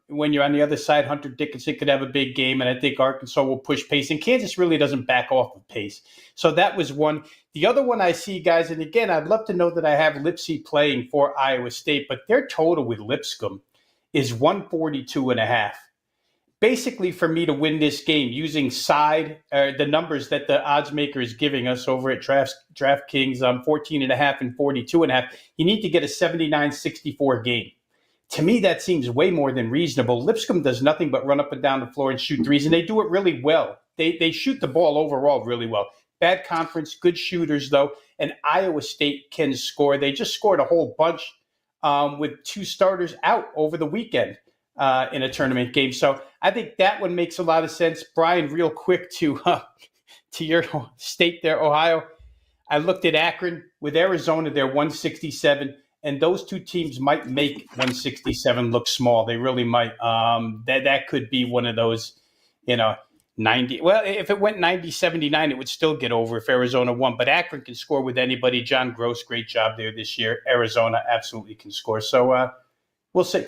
when you're on the other side, Hunter Dickinson could have a big game, and I think Arkansas will push pace. And Kansas really doesn't back off of pace. So that was one. The other one I see, guys, and again, I'd love to know that I have Lipsy playing for Iowa State, but their total with Lipscomb is 142.5. Basically, for me to win this game, using the numbers that the odds maker is giving us over at DraftKings, 14.5 and 42.5, you need to get a 79-64 game. To me, that seems way more than reasonable. Lipscomb does nothing but run up and down the floor and shoot threes, and they do it really well. They shoot the ball overall really well. bad conference, good shooters though, and Iowa State can score. They just scored a whole bunch with 2 starters out over the weekend in a tournament game. So I think that one makes a lot of sense. Brian, real quick to your state there, Ohio. I looked at Akron with Arizona. They're 167, and those 2 teams might make 167 look small. They really might. That could be one of those, 90. Well, if it went 90-79, it would still get over if Arizona won. But Akron can score with anybody. John Gross, great job there this year. Arizona absolutely can score. So we'll see.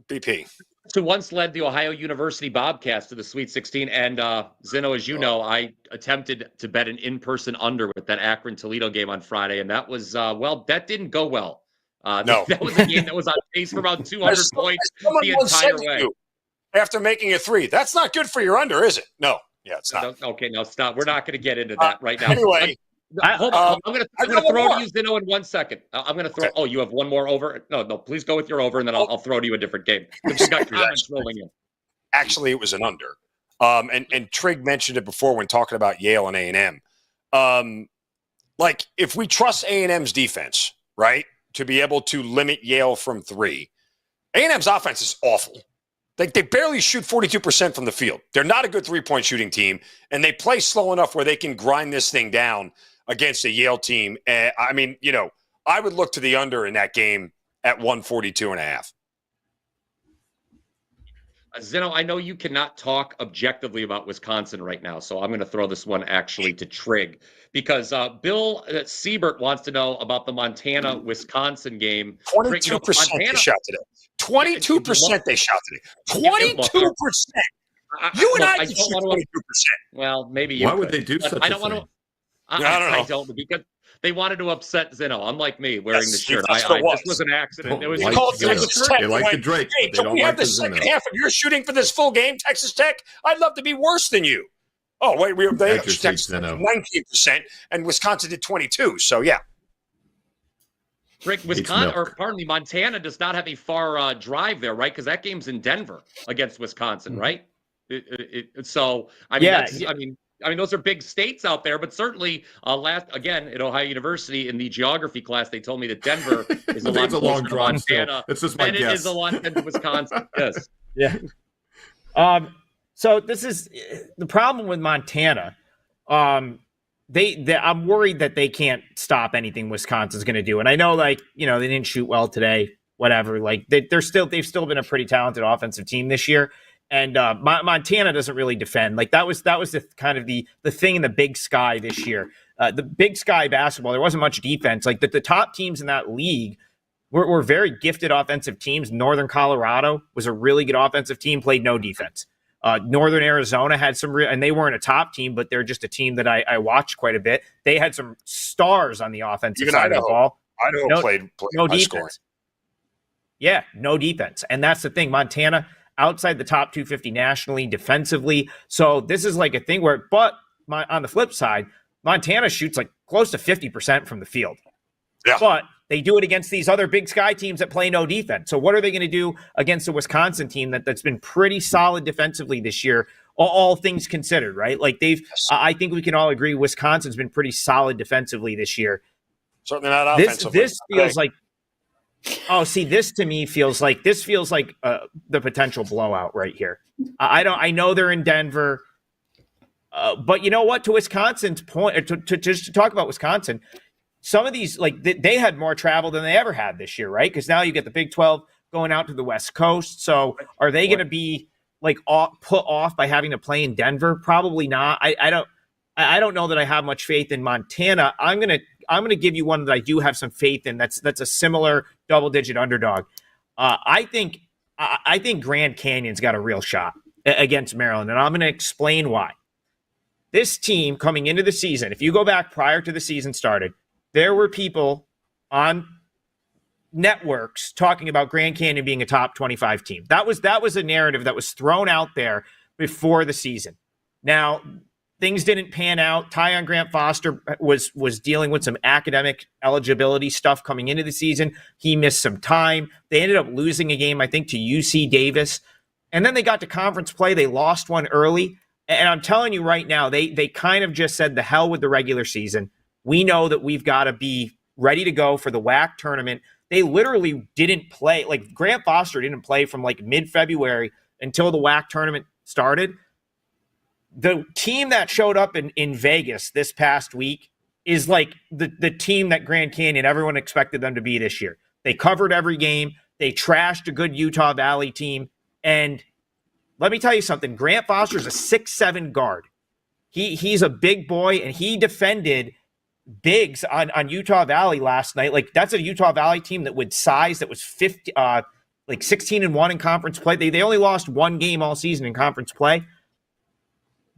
BP. So once led the Ohio University Bobcats to the Sweet 16. And Zeno, as you know, I attempted to bet an in-person under with that Akron-Toledo game on Friday. And that was, that didn't go well. No. That was a game that was on pace for about 200 points the entire way. After making a 3, that's not good for your under, is it? No. Yeah, it's not. Okay, no, stop. We're not going to get into that right now. Anyway. Hold on. I'm going to throw to you, Zeno, in 1 second. I'm going to throw. Okay. Oh, you have one more over? No, please go with your over, and then I'll throw to you a different game. We've got comments rolling in. Actually, it was an under. And Trig mentioned it before when talking about Yale and A&M. Like, if we trust A&M's defense, right, to be able to limit Yale from 3, A&M's offense is awful. They barely shoot 42% from the field. They're not a good 3-point shooting team, and they play slow enough where they can grind this thing down against a Yale team. I mean, I would look to the under in that game at 142.5. Zeno, I know you cannot talk objectively about Wisconsin right now, so I'm going to throw this one actually to Trig because Bill Siebert wants to know about the Montana-Wisconsin game. 22% they shot today. 22% they shot today. 22%. You and I can shoot 22%. Well, maybe you Why could. would they do such a thing? I don't know. Because they wanted to upset Zeno, unlike me wearing the shirt. This was an accident. It was Like Texas Tech. They like the Drake, Hey, but they can don't we like have the the second Zeno. half and you're shooting for this full game, Texas Tech? I'd love to be worse than you. Oh, wait, they Texas Texas Zeno. 19%, and Wisconsin did 22%. So, yeah. Rick, Montana does not have a far drive there, right? Because that game's in Denver against Wisconsin, right? So, I mean, those are big states out there, but certainly at Ohio University in the geography class, they told me that Denver is a lot long closer to drive Montana It's just my than guess. it is a lot to Wisconsin. Yes. Yeah. So this is the problem with Montana. I'm worried that they can't stop anything Wisconsin's going to do. And I know, they didn't shoot well today, whatever. Like they've still been a pretty talented offensive team this year. And Montana doesn't really defend. Like that was the kind of the thing in the Big Sky this year. The Big Sky basketball, there wasn't much defense. Like the top teams in that league were very gifted offensive teams. Northern Colorado was a really good offensive team, played no defense. Northern Arizona had some and they weren't a top team, but they're just a team that I watched quite a bit. They had some stars on the offensive side of the ball. Idaho played no high defense. scoring. Yeah, no defense. And that's the thing. Montana, outside the top 250 nationally, defensively. So this is like a thing on the flip side, Montana shoots like close to 50% from the field. Yeah. But they do it against these other Big Sky teams that play no defense. So what are they going to do against a Wisconsin team that's been pretty solid defensively this year, all things considered, right? Like I think we can all agree Wisconsin's been pretty solid defensively this year. Certainly not offensively. This feels like this to me feels like the potential blowout right here. I know they're in Denver, but you know what? To Wisconsin's point, to just to talk about Wisconsin, some of these they had more travel than they ever had this year, right? Because now you get the Big 12 going out to the West Coast. So are they going to be put off by having to play in Denver? Probably not. I don't know that I have much faith in Montana. I'm gonna give you one that I do have some faith in. That's a similar double-digit underdog. I think Grand Canyon's got a real shot against Maryland, and I'm going to explain why. This team coming into the season, if you go back prior to the season started, there were people on networks talking about Grand Canyon being a top 25 team. That was a narrative that was thrown out there before the season. Now, things didn't pan out. Tyon Grant Foster was dealing with some academic eligibility stuff coming into the season. He missed some time. They ended up losing a game, I think, to UC Davis. And then they got to conference play. They lost one early. And I'm telling you right now, they kind of just said the hell with the regular season. We know that we've got to be ready to go for the WAC tournament. They literally didn't play. Like Grant Foster didn't play from like mid-February until the WAC tournament started. The team that showed up in Vegas this past week is like the team that Grand Canyon, everyone expected them to be this year. They covered every game. They trashed a good Utah Valley team. And let me tell you something. Grant Foster is a 6'7" guard. He's a big boy, and he defended bigs on Utah Valley last night. Like, that's a Utah Valley team that would size that was 16-1 in conference play. They only lost one game all season in conference play.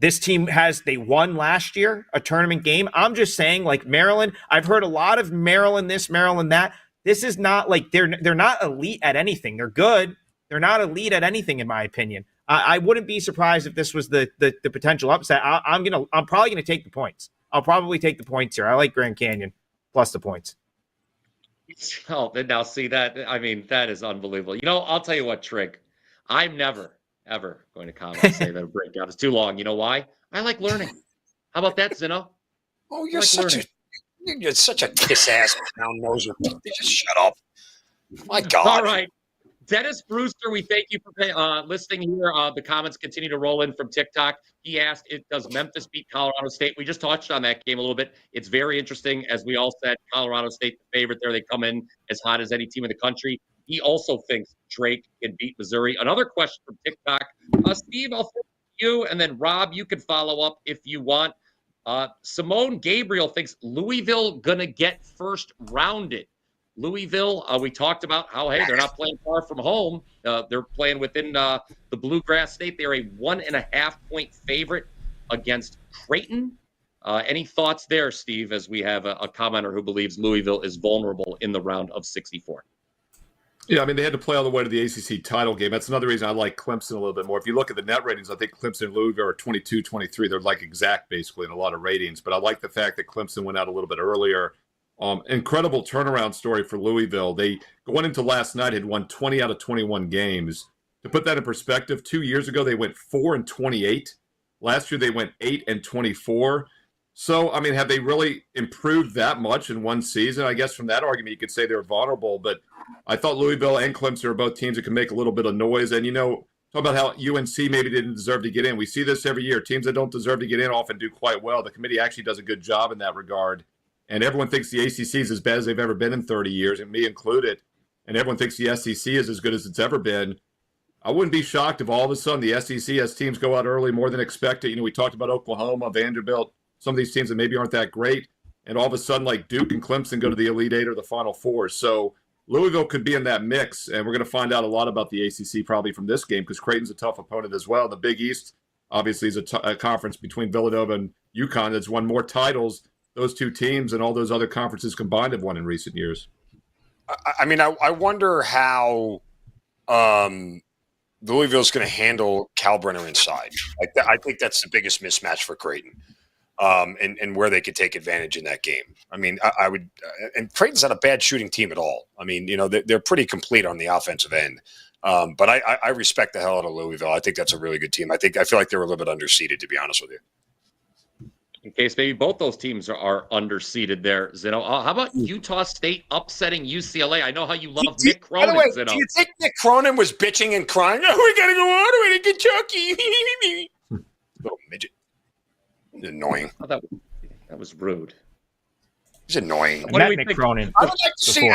This team they won last year, a tournament game. I'm just saying, like, Maryland, I've heard a lot of Maryland this, Maryland that. This is not like they're not elite at anything. They're good. They're not elite at anything, in my opinion. I wouldn't be surprised if this was the potential upset. I'm probably gonna take the points. I'll probably take the points here. I like Grand Canyon plus the points. Oh, now see that? I mean, that is unbelievable. You know, I'll tell you what, Trig. I'm never, ever going to comment and say that a breakout is too long. You know why? I like learning. How about that, Zeno? Oh, you're such a kiss-ass down noser. Just shut up. My God. All right. Dennis Brewster, we thank you for listening here. The comments continue to roll in from TikTok. He asked, does Memphis beat Colorado State? We just touched on that game a little bit. It's very interesting. As we all said, Colorado State, the favorite there. They come in as hot as any team in the country. He also thinks Drake can beat Missouri. Another question from TikTok. Steve, I'll throw it to you, and then Rob, you can follow up if you want. Simone Gabriel thinks Louisville going to get first rounded. Louisville, we talked about how, hey, they're not playing far from home. They're playing within the Bluegrass State. They're a 1.5-point favorite against Creighton. Any thoughts there, Steve, as we have a commenter who believes Louisville is vulnerable in the round of 64? Yeah, I mean, they had to play all the way to the ACC title game. That's another reason I like Clemson a little bit more. If you look at the net ratings, I think Clemson and Louisville are 22, 23. They're like exact, basically, in a lot of ratings. But I like the fact that Clemson went out a little bit earlier. Incredible turnaround story for Louisville. They, going into last night, had won 20 out of 21 games. To put that in perspective, 2 years ago, they went 4-28. Last year, they went 8-24. So, I mean, have they really improved that much in one season? I guess from that argument, you could say they're vulnerable. But I thought Louisville and Clemson are both teams that can make a little bit of noise. And, you know, talk about how UNC maybe didn't deserve to get in. We see this every year. Teams that don't deserve to get in often do quite well. The committee actually does a good job in that regard. And everyone thinks the ACC is as bad as they've ever been in 30 years, and me included. And everyone thinks the SEC is as good as it's ever been. I wouldn't be shocked if all of a sudden the SEC has teams go out early more than expected. You know, we talked about Oklahoma, Vanderbilt, some of these teams that maybe aren't that great. And all of a sudden, like Duke and Clemson go to the Elite Eight or the Final Four. So Louisville could be in that mix. And we're going to find out a lot about the ACC probably from this game because Creighton's a tough opponent as well. The Big East, obviously, is a conference between Villanova and UConn that's won more titles. Those two teams and all those other conferences combined have won in recent years. I mean, I wonder how Louisville's going to handle Kalbrenner inside. I think that's the biggest mismatch for Creighton, and where they could take advantage in that game. I mean, I would, and Creighton's not a bad shooting team at all. I mean, you know, they're pretty complete on the offensive end. But I respect the hell out of Louisville. I think that's a really good team. I feel like they're a little bit underseeded, to be honest with you. In case maybe both those teams are underseeded there, Zeno. How about Utah State upsetting UCLA? I know how you love Mick Cronin, by the way, Zeno. do you think Mick Cronin was bitching and crying? Oh, we got to go all the way to Kentucky. Little midget. He's annoying. Oh, that was rude. He's annoying. What do we think? Cronin. I'd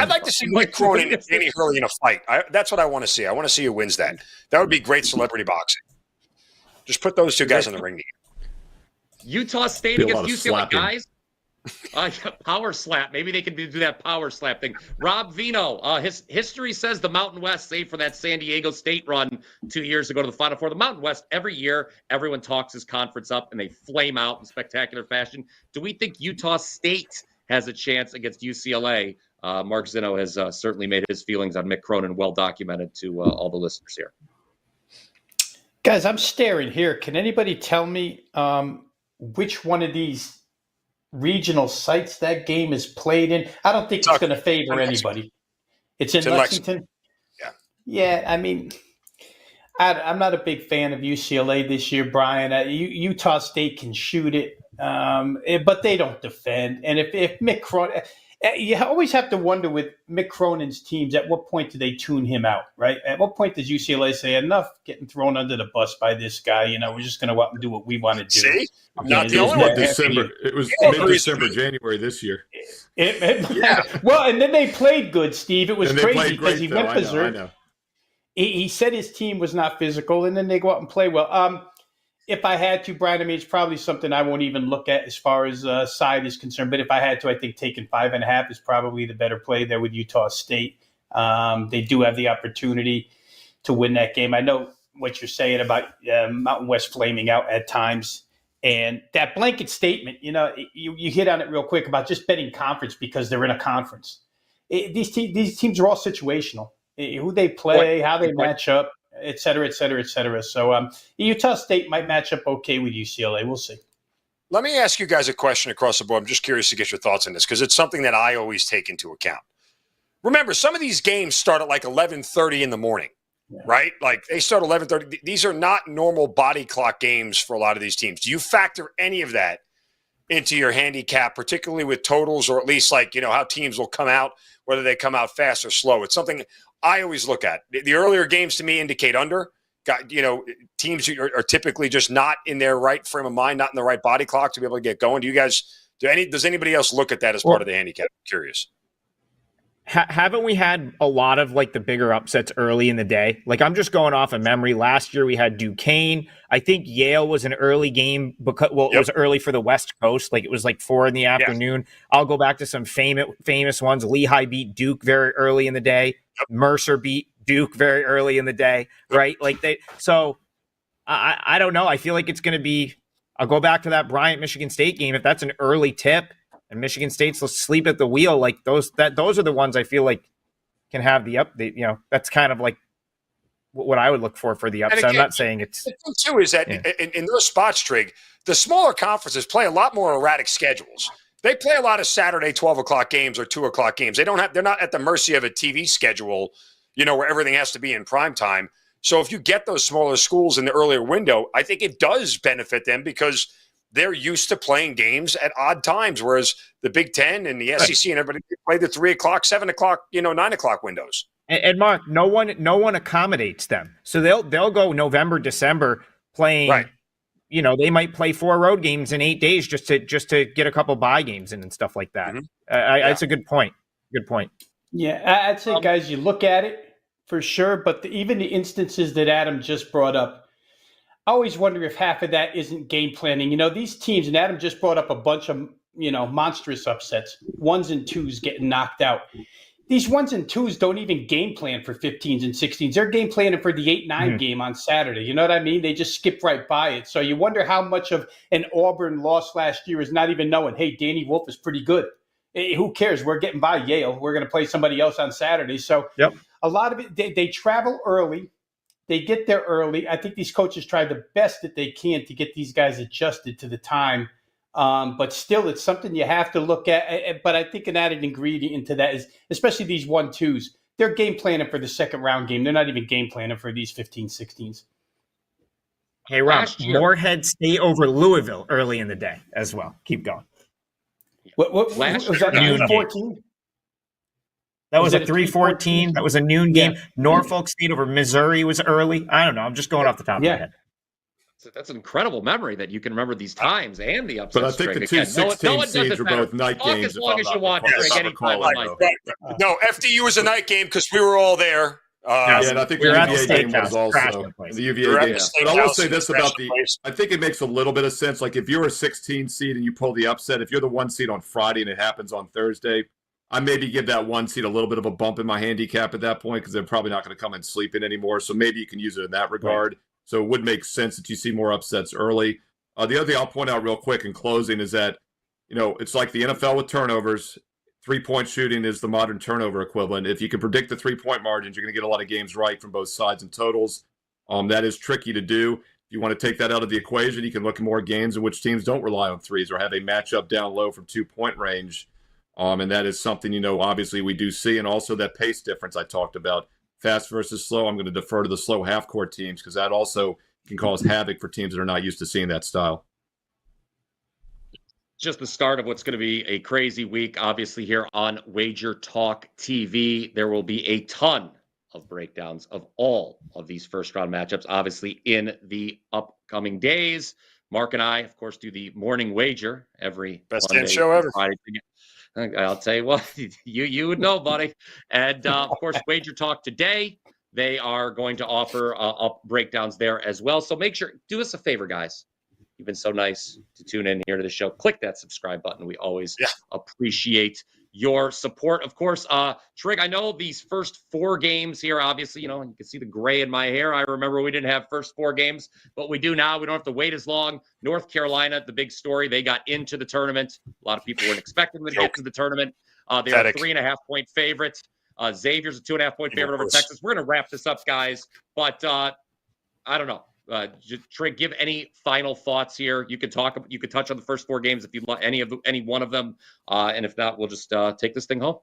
like to see Mick Cronin and Danny Hurley in a fight. That's what I want to see. I want to see who wins that. That would be great celebrity boxing. Just put those two guys in the ring together. Utah State against UCLA, guys. Power slap. Maybe they can do that power slap thing. Rob Veno, his history says the Mountain West, save for that San Diego State run 2 years ago to the Final Four. The Mountain West, every year, everyone talks his conference up and they flame out in spectacular fashion. Do we think Utah State has a chance against UCLA? Mark Zeno has certainly made his feelings on Mick Cronin well documented to all the listeners here. Guys, I'm staring here. Can anybody tell me which one of these regional sites that game is played in? I don't think it's going to favor anybody. It's in Lexington? Yeah. Yeah, I mean, I'm not a big fan of UCLA this year, Brian. Utah State can shoot it, but they don't defend. And if Mick Cronin, you always have to wonder with Mick Cronin's teams, at what point do they tune him out, right? At what point does UCLA say, enough getting thrown under the bus by this guy? We're just going to go out and do what we want to do. See? Not the only one. December. It was mid-December, January this year. Well, and then they played good, Steve. It was crazy because he went berserk. I know. He said his team was not physical, and then they go out and play well. If I had to, Brian, I mean, it's probably something I won't even look at as far as side is concerned. But if I had to, I think taking 5.5 is probably the better play there with Utah State. They do have the opportunity to win that game. I know what you're saying about Mountain West flaming out at times. And that blanket statement, you hit on it real quick about just betting conference because they're in a conference. These teams are all situational. Who they play, how they match up, et cetera, et cetera, et cetera. So Utah State might match up okay with UCLA. We'll see. Let me ask you guys a question across the board. I'm just curious to get your thoughts on this because it's something that I always take into account. Remember, some of these games start at like 11:30 in the morning, right? Like they start at 11:30. These are not normal body clock games for a lot of these teams. Do you factor any of that into your handicap, particularly with totals or at least like, how teams will come out, whether they come out fast or slow? It's something I always look at. The earlier games to me indicate under. Teams are typically just not in their right frame of mind, not in the right body clock to be able to get going. Does anybody else look at that as part of the handicap? I'm curious. Haven't we had a lot of like the bigger upsets early in the day? Like I'm just going off of memory. Last year we had Duquesne. I think Yale was an early game because it was early for the West Coast. Like it was like 4 in the afternoon. Yes. I'll go back to some famous ones. Lehigh beat Duke very early in the day. Yep. Mercer beat Duke very early in the day. Right? Like I don't know. I feel like it's going to be. I'll go back to that Bryant Michigan State game. If that's an early tip. And Michigan State's asleep at the wheel, like those are the ones I feel like can have the update. That's kind of like what I would look for the upside. I'm not saying it's. The thing too is that in those spots, Trig, the smaller conferences play a lot more erratic schedules. They play a lot of Saturday 12 o'clock games or 2 o'clock games. They're not at the mercy of a TV schedule, where everything has to be in prime time. So if you get those smaller schools in the earlier window, I think it does benefit them because they're used to playing games at odd times, whereas the Big Ten and the SEC and everybody play the 3 o'clock, 7 o'clock, 9 o'clock windows. And Mark, no one accommodates them, so they'll go November, December playing. Right. They might play 4 road games in 8 days just to get a couple bye games in and stuff like that. Mm-hmm. It's a good point. Good point. Yeah, I'd say, guys, you look at it for sure, but even the instances that Adam just brought up. I always wonder if half of that isn't game planning. These teams, and Adam just brought up a bunch of, monstrous upsets, 1s and 2s getting knocked out. These 1s and 2s don't even game plan for 15s and 16s. They're game planning for the 8-9 game on Saturday. You know what I mean? They just skip right by it. So you wonder how much of an Auburn loss last year is not even knowing, hey, Danny Wolf is pretty good. Hey, who cares? We're getting by Yale. We're going to play somebody else on Saturday. So a lot of it, they travel early. They get there early. I think these coaches try the best that they can to get these guys adjusted to the time. But still, it's something you have to look at. But I think an added ingredient into that is, especially these 1-2s, they're game planning for the second round game. They're not even game planning for these 15-16s. Hey, Rob, Moorhead State over Louisville early in the day as well. Keep going. What was that, 3-14? That was a 3-14. That was a noon game. Norfolk State over Missouri was early. I don't know. I'm just going off the top of my head. That's an incredible memory that you can remember these times and the upsets. But I think the 2 16 seeds were both night games. As long as you want. No, FDU was a night game because we were all there. And I think the UVA game was also the UVA game. But I will say this about I think it makes a little bit of sense. Like if you're a 16 seed and you pull the upset, if you're the 1 seed on Friday and it happens on Thursday, I maybe give that 1 seed a little bit of a bump in my handicap at that point because they're probably not going to come in sleeping anymore. So maybe you can use it in that regard. Right. So it would make sense that you see more upsets early. The other thing I'll point out real quick in closing is that, it's like the NFL with turnovers. 3-point shooting is the modern turnover equivalent. If you can predict the 3-point margins, you're going to get a lot of games right from both sides and totals. That is tricky to do. If you want to take that out of the equation, you can look at more games in which teams don't rely on threes or have a matchup down low from 2-point range. And that is something, obviously we do see. And also that pace difference I talked about. fast versus slow, I'm going to defer to the slow half-court teams because that also can cause havoc for teams that are not used to seeing that style. Just the start of what's going to be a crazy week. Obviously, here on WagerTalk TV, there will be a ton of breakdowns of all of these first-round matchups, obviously, in the upcoming days. Mark and I, of course, do the morning wager every Best Monday, show ever. Friday. I'll tell you what, you would know, buddy. And, of course, WagerTalk today, they are going to offer up breakdowns there as well. So make sure, do us a favor, guys. You've been so nice to tune in here to the show. Click that subscribe button. We always appreciate your support. Of course, Trig, I know these first 4 games here, obviously, you can see the gray in my hair. I remember we didn't have first 4 games, but we do now. We don't have to wait as long. North Carolina, the big story, they got into the tournament. A lot of people weren't expecting them to get to the tournament. They are a 3.5-point favorite. Xavier's a 2.5-point favorite over Texas. We're going to wrap this up, guys, but I don't know. Trig, give any final thoughts here. You could touch on the first 4 games if you want any one of them, and if not, we'll just take this thing home.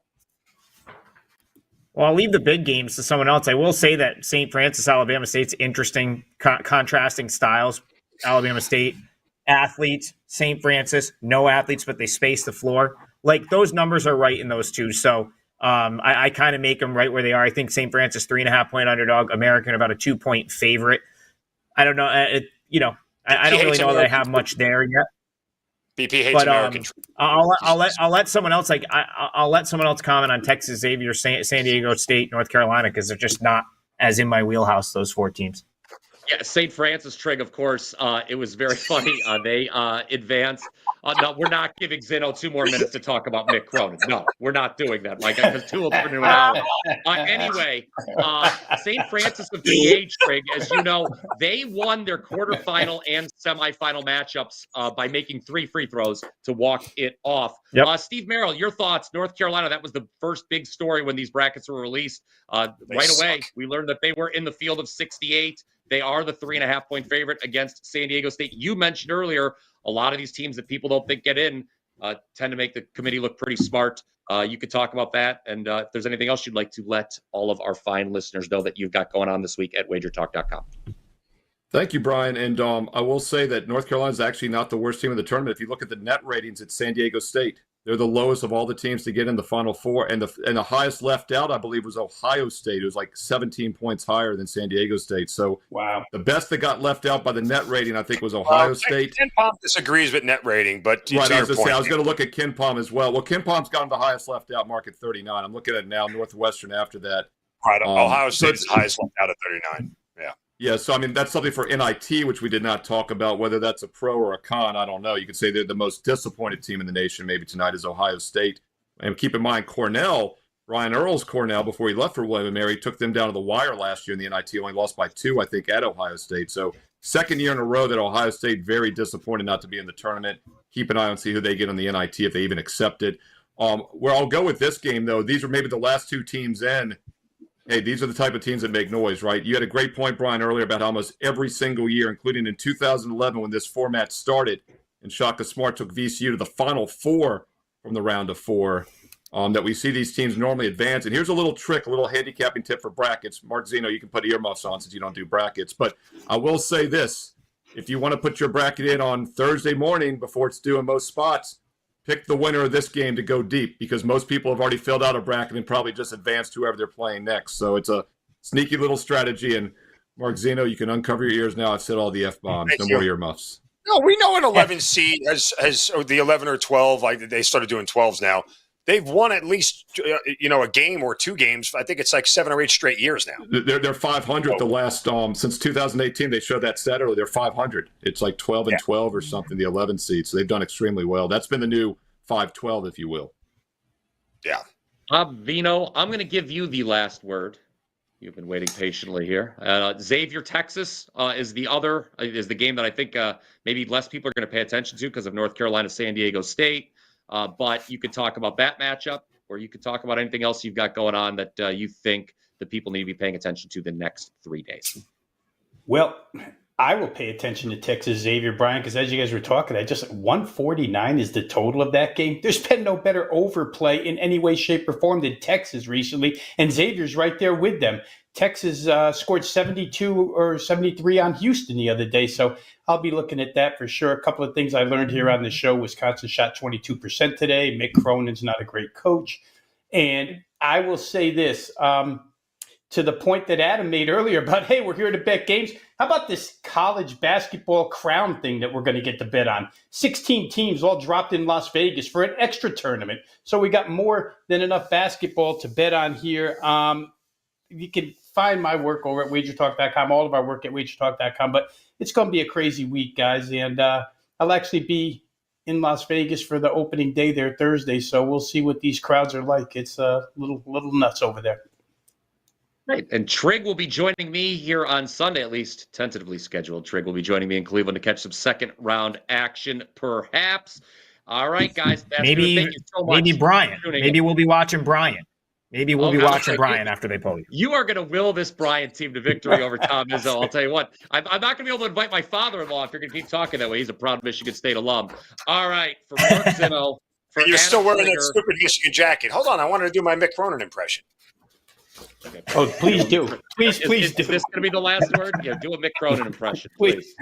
Well, I'll leave the big games to someone else. I will say that St. Francis, Alabama State's interesting, contrasting styles. Alabama State athletes, St. Francis no athletes, but they space the floor. Like those numbers are right in those two. So I kind of make them right where they are. I think St. Francis 3.5-point underdog, American about a 2-point favorite. I don't know. I don't really know that I have much there yet. BP hates American. I'll let someone else I'll let someone else comment on Texas, Xavier, San Diego State, North Carolina because they're just not as in my wheelhouse. Those 4 teams. Yeah, St. Francis, Trig, of course. It was very funny. They advanced. No, we're not giving Zeno 2 more minutes to talk about Mick Cronin. No, we're not doing that, Mike, because 2 will turn into an hour. Anyway, St. Francis of PH, Trig, as you know, they won their quarterfinal and semifinal matchups by making 3 free throws to walk it off. Yep. Steve Merril, your thoughts? North Carolina, that was the first big story when these brackets were released. Right away, we learned that they were in the field of 68. They are the 3.5-point favorite against San Diego State. You mentioned earlier a lot of these teams that people don't think get in tend to make the committee look pretty smart. You could talk about that. And if there's anything else you'd like to let all of our fine listeners know that you've got going on this week at wagertalk.com. Thank you, Brian. And I will say that North Carolina is actually not the worst team in the tournament. If you look at the net ratings, it's San Diego State. They're the lowest of all the teams to get in the Final Four. And the highest left out, I believe, was Ohio State. It was like 17 points higher than San Diego State. So wow, the best that got left out by the net rating, I think, was Ohio State. KenPom disagrees with net rating, but right, I was going to look at KenPom as well. Well, KenPom's gotten the highest left out mark at 39. I'm looking at it now, Northwestern after that. Right, Ohio State's highest left out at 39. Yeah. Yeah, so, I mean, that's something for NIT, which we did not talk about. Whether that's a pro or a con, I don't know. You could say they're the most disappointed team in the nation maybe tonight is Ohio State. And keep in mind, Cornell, Ryan Earl's Cornell, before he left for William & Mary, took them down to the wire last year in the NIT, only lost by 2, I think, at Ohio State. So second year in a row that Ohio State very disappointed not to be in the tournament. Keep an eye on see who they get on the NIT, if they even accept it. Where I'll go with this game, though, these are maybe the last 2 teams in. Hey, these are the type of teams that make noise, right? You had a great point, Brian, earlier about how almost every single year, including in 2011 when this format started, and Shaka Smart took VCU to the Final Four from the round of 4, that we see these teams normally advance. And here's a little trick, a little handicapping tip for brackets. Mark Zeno, you can put earmuffs on since you don't do brackets. But I will say this. If you want to put your bracket in on Thursday morning before it's due in most spots, pick the winner of this game to go deep because most people have already filled out a bracket and probably just advanced whoever they're playing next. So it's a sneaky little strategy. And Mark Zeno, you can uncover your ears now. I've said all the F-bombs. No more earmuffs. No, we know an 11 seed has or the 11 or 12, like they started doing 12s now. They've won at least, a game or 2 games. I think it's like 7 or 8 straight years now. They're 500 the last since 2018. They showed that stat earlier. They're 500. It's like 12 and 12 or something. The 11 seed. So they've done extremely well. That's been the new 5-12, if you will. Yeah. Veno, I'm going to give you the last word. You've been waiting patiently here. Xavier, Texas is the game that I think maybe less people are going to pay attention to because of North Carolina, San Diego State. But you could talk about that matchup, or you could talk about anything else you've got going on that you think the people need to be paying attention to the next 3 days. Well, I will pay attention to Texas Xavier, Brian, because as you guys were talking, 149 is the total of that game. There's been no better overplay in any way, shape, or form than Texas recently, and Xavier's right there with them. Texas scored 72 or 73 on Houston the other day, so I'll be looking at that for sure. A couple of things I learned here on the show. Wisconsin shot 22% today. Mick Cronin's not a great coach. And I will say this, to the point that Adam made earlier about, hey, we're here to bet games. How about this college basketball crown thing that we're going to get to bet on? 16 teams all dropped in Las Vegas for an extra tournament. So we got more than enough basketball to bet on here. You can find my work over at WagerTalk.com, all of our work at WagerTalk.com. But it's going to be a crazy week, guys. And I'll actually be in Las Vegas for the opening day there Thursday. So we'll see what these crowds are like. It's a little nuts over there. Right. And Trig will be joining me here on Sunday, at least tentatively scheduled. Trig will be joining me in Cleveland to catch some second round action, perhaps. All right, guys. That's maybe good. Thank you so much. Maybe Brian. Maybe we'll be watching Brian. Maybe we'll be watching Brian after they pull you. You are going to will this Brian team to victory over Tom Izzo. I'll tell you what. I'm not going to be able to invite my father-in-law if you're going to keep talking that way. He's a proud Michigan State alum. All right. For Mark Zeno. You're Adam still wearing Trigger. that stupid Michigan jacket. Hold on. I wanted to do my Mick Cronin impression. Oh, please do. Please do. Is this going to be the last word? Yeah, do a Mick Cronin impression, please.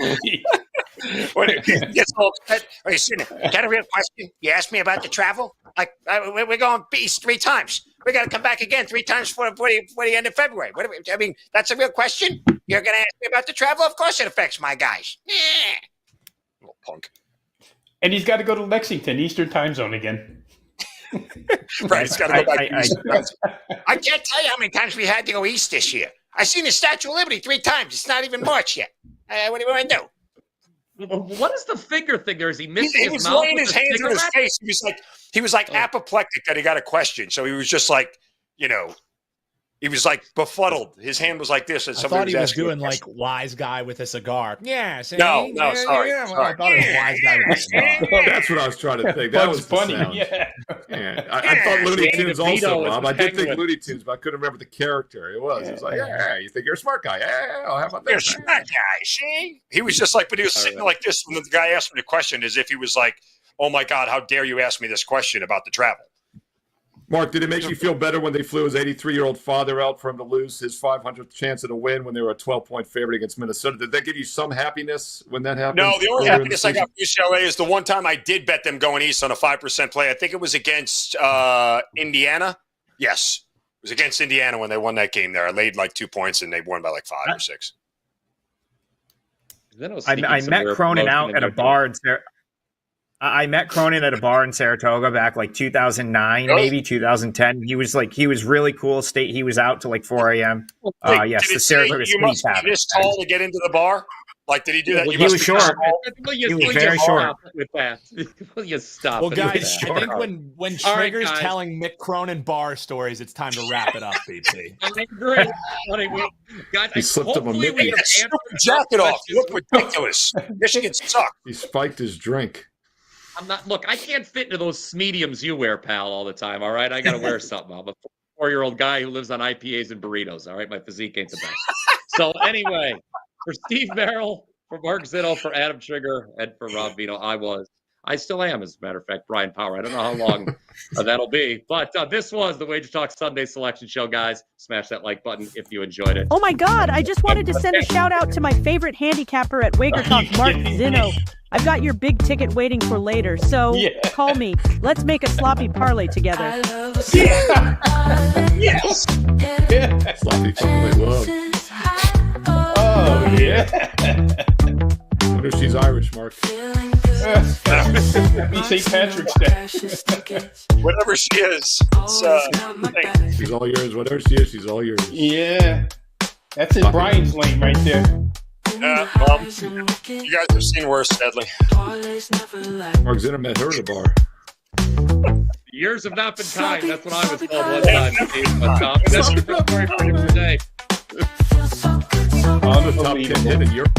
When it gets all upset, are you sitting there? Got a real question? You asked me about the travel? Like, we're going east 3 times. We got to come back again 3 times for the end of February. I mean, that's a real question? You're going to ask me about the travel? Of course it affects my guys. Yeah. Little punk. And he's got to go to Lexington, Eastern time zone again. Right, he's got to go back to East. I can't tell you how many times we had to go east this year. I've seen the Statue of Liberty 3 times. It's not even March yet. What do you want to do? What is the finger thing there? Is he missing He his was mouth laying with his the hands on his cigarette? face. He was like apoplectic that he got a question. So he was just like, he was like befuddled. His hand was like this. And I thought he was doing like wise guy with a cigar. Yeah. See? No, sorry. Yeah, well, I thought it was wise guy with a cigar. That's what I was trying to think. That Bugs was the Bunny. sound. Yeah. Yeah. I thought Looney Danny Tunes DeVito also, as Rob. the I did think penguin. Looney Tunes, but I couldn't remember the character. It was like, yeah, you think you're a smart guy. Yeah, how about You're a that? smart guy, see? He was just like, but he was sitting like this when the guy asked me the question as if he was like, oh my God, how dare you ask me this question about the travel? Mark, did it make you feel better when they flew his 83-year-old father out for him to lose his 500th chance at a win when they were a 12-point favorite against Minnesota? Did that give you some happiness when that happened? No, the only earlier in happiness the I got from UCLA is the one time I did bet them going east on a 5% play. I think it was against Indiana. Yes. It was against Indiana when they won that game there. I laid like 2 points and they won by like 5 or 6. I met Cronin out at a bar in I met Cronin at a bar in Saratoga back like 2009, maybe 2010. He was really cool. He was out till like 4 a.m. Yes, the Saratoga you must be this tall to get into the bar? Like, did he do that? Well, You he must was be short. tall. Will you was very short. With that? Will you stop? Well, it guys, with I that? think when All right, Trigger's guys. telling Mick Cronin bar stories, it's time to wrap it up, BP. I agree. Guys, He slipped him a hopefully we Mickey. have That stupid answered jacket off. You questions. look ridiculous. Michigan sucks. He spiked his drink. Look, I can't fit into those mediums you wear, pal, all the time. All right, I got to wear something. I'm a 4-year-old guy who lives on IPAs and burritos. All right, my physique ain't the best. So anyway, for Steve Merril, for Mark Zeno, for Adam Trigger, and for Rob Veno, I still am, as a matter of fact, Bryan Power. I don't know how long that'll be, but this was the WagerTalk Sunday Selection Show, guys. Smash that like button if you enjoyed it. Oh my God, I just wanted to send a shout out to my favorite handicapper at WagerTalk, Mark Zeno. I've got your big ticket waiting for later, so call me. Let's make a sloppy parlay together. Yes. Sloppy parlay love. Oh, yeah. I wonder if she's Irish, Mark. Happy St. Patrick's Day. Whatever she is. It's, She's all yours. Whatever she is, she's all yours. Yeah. That's in Brian's lane right there. well, you guys have seen worse, sadly. Mark Zinner met her at a bar. Years have not been kind. That's what I was told one time, Steve. But that's your story for today. On the top 10 hit in Europe.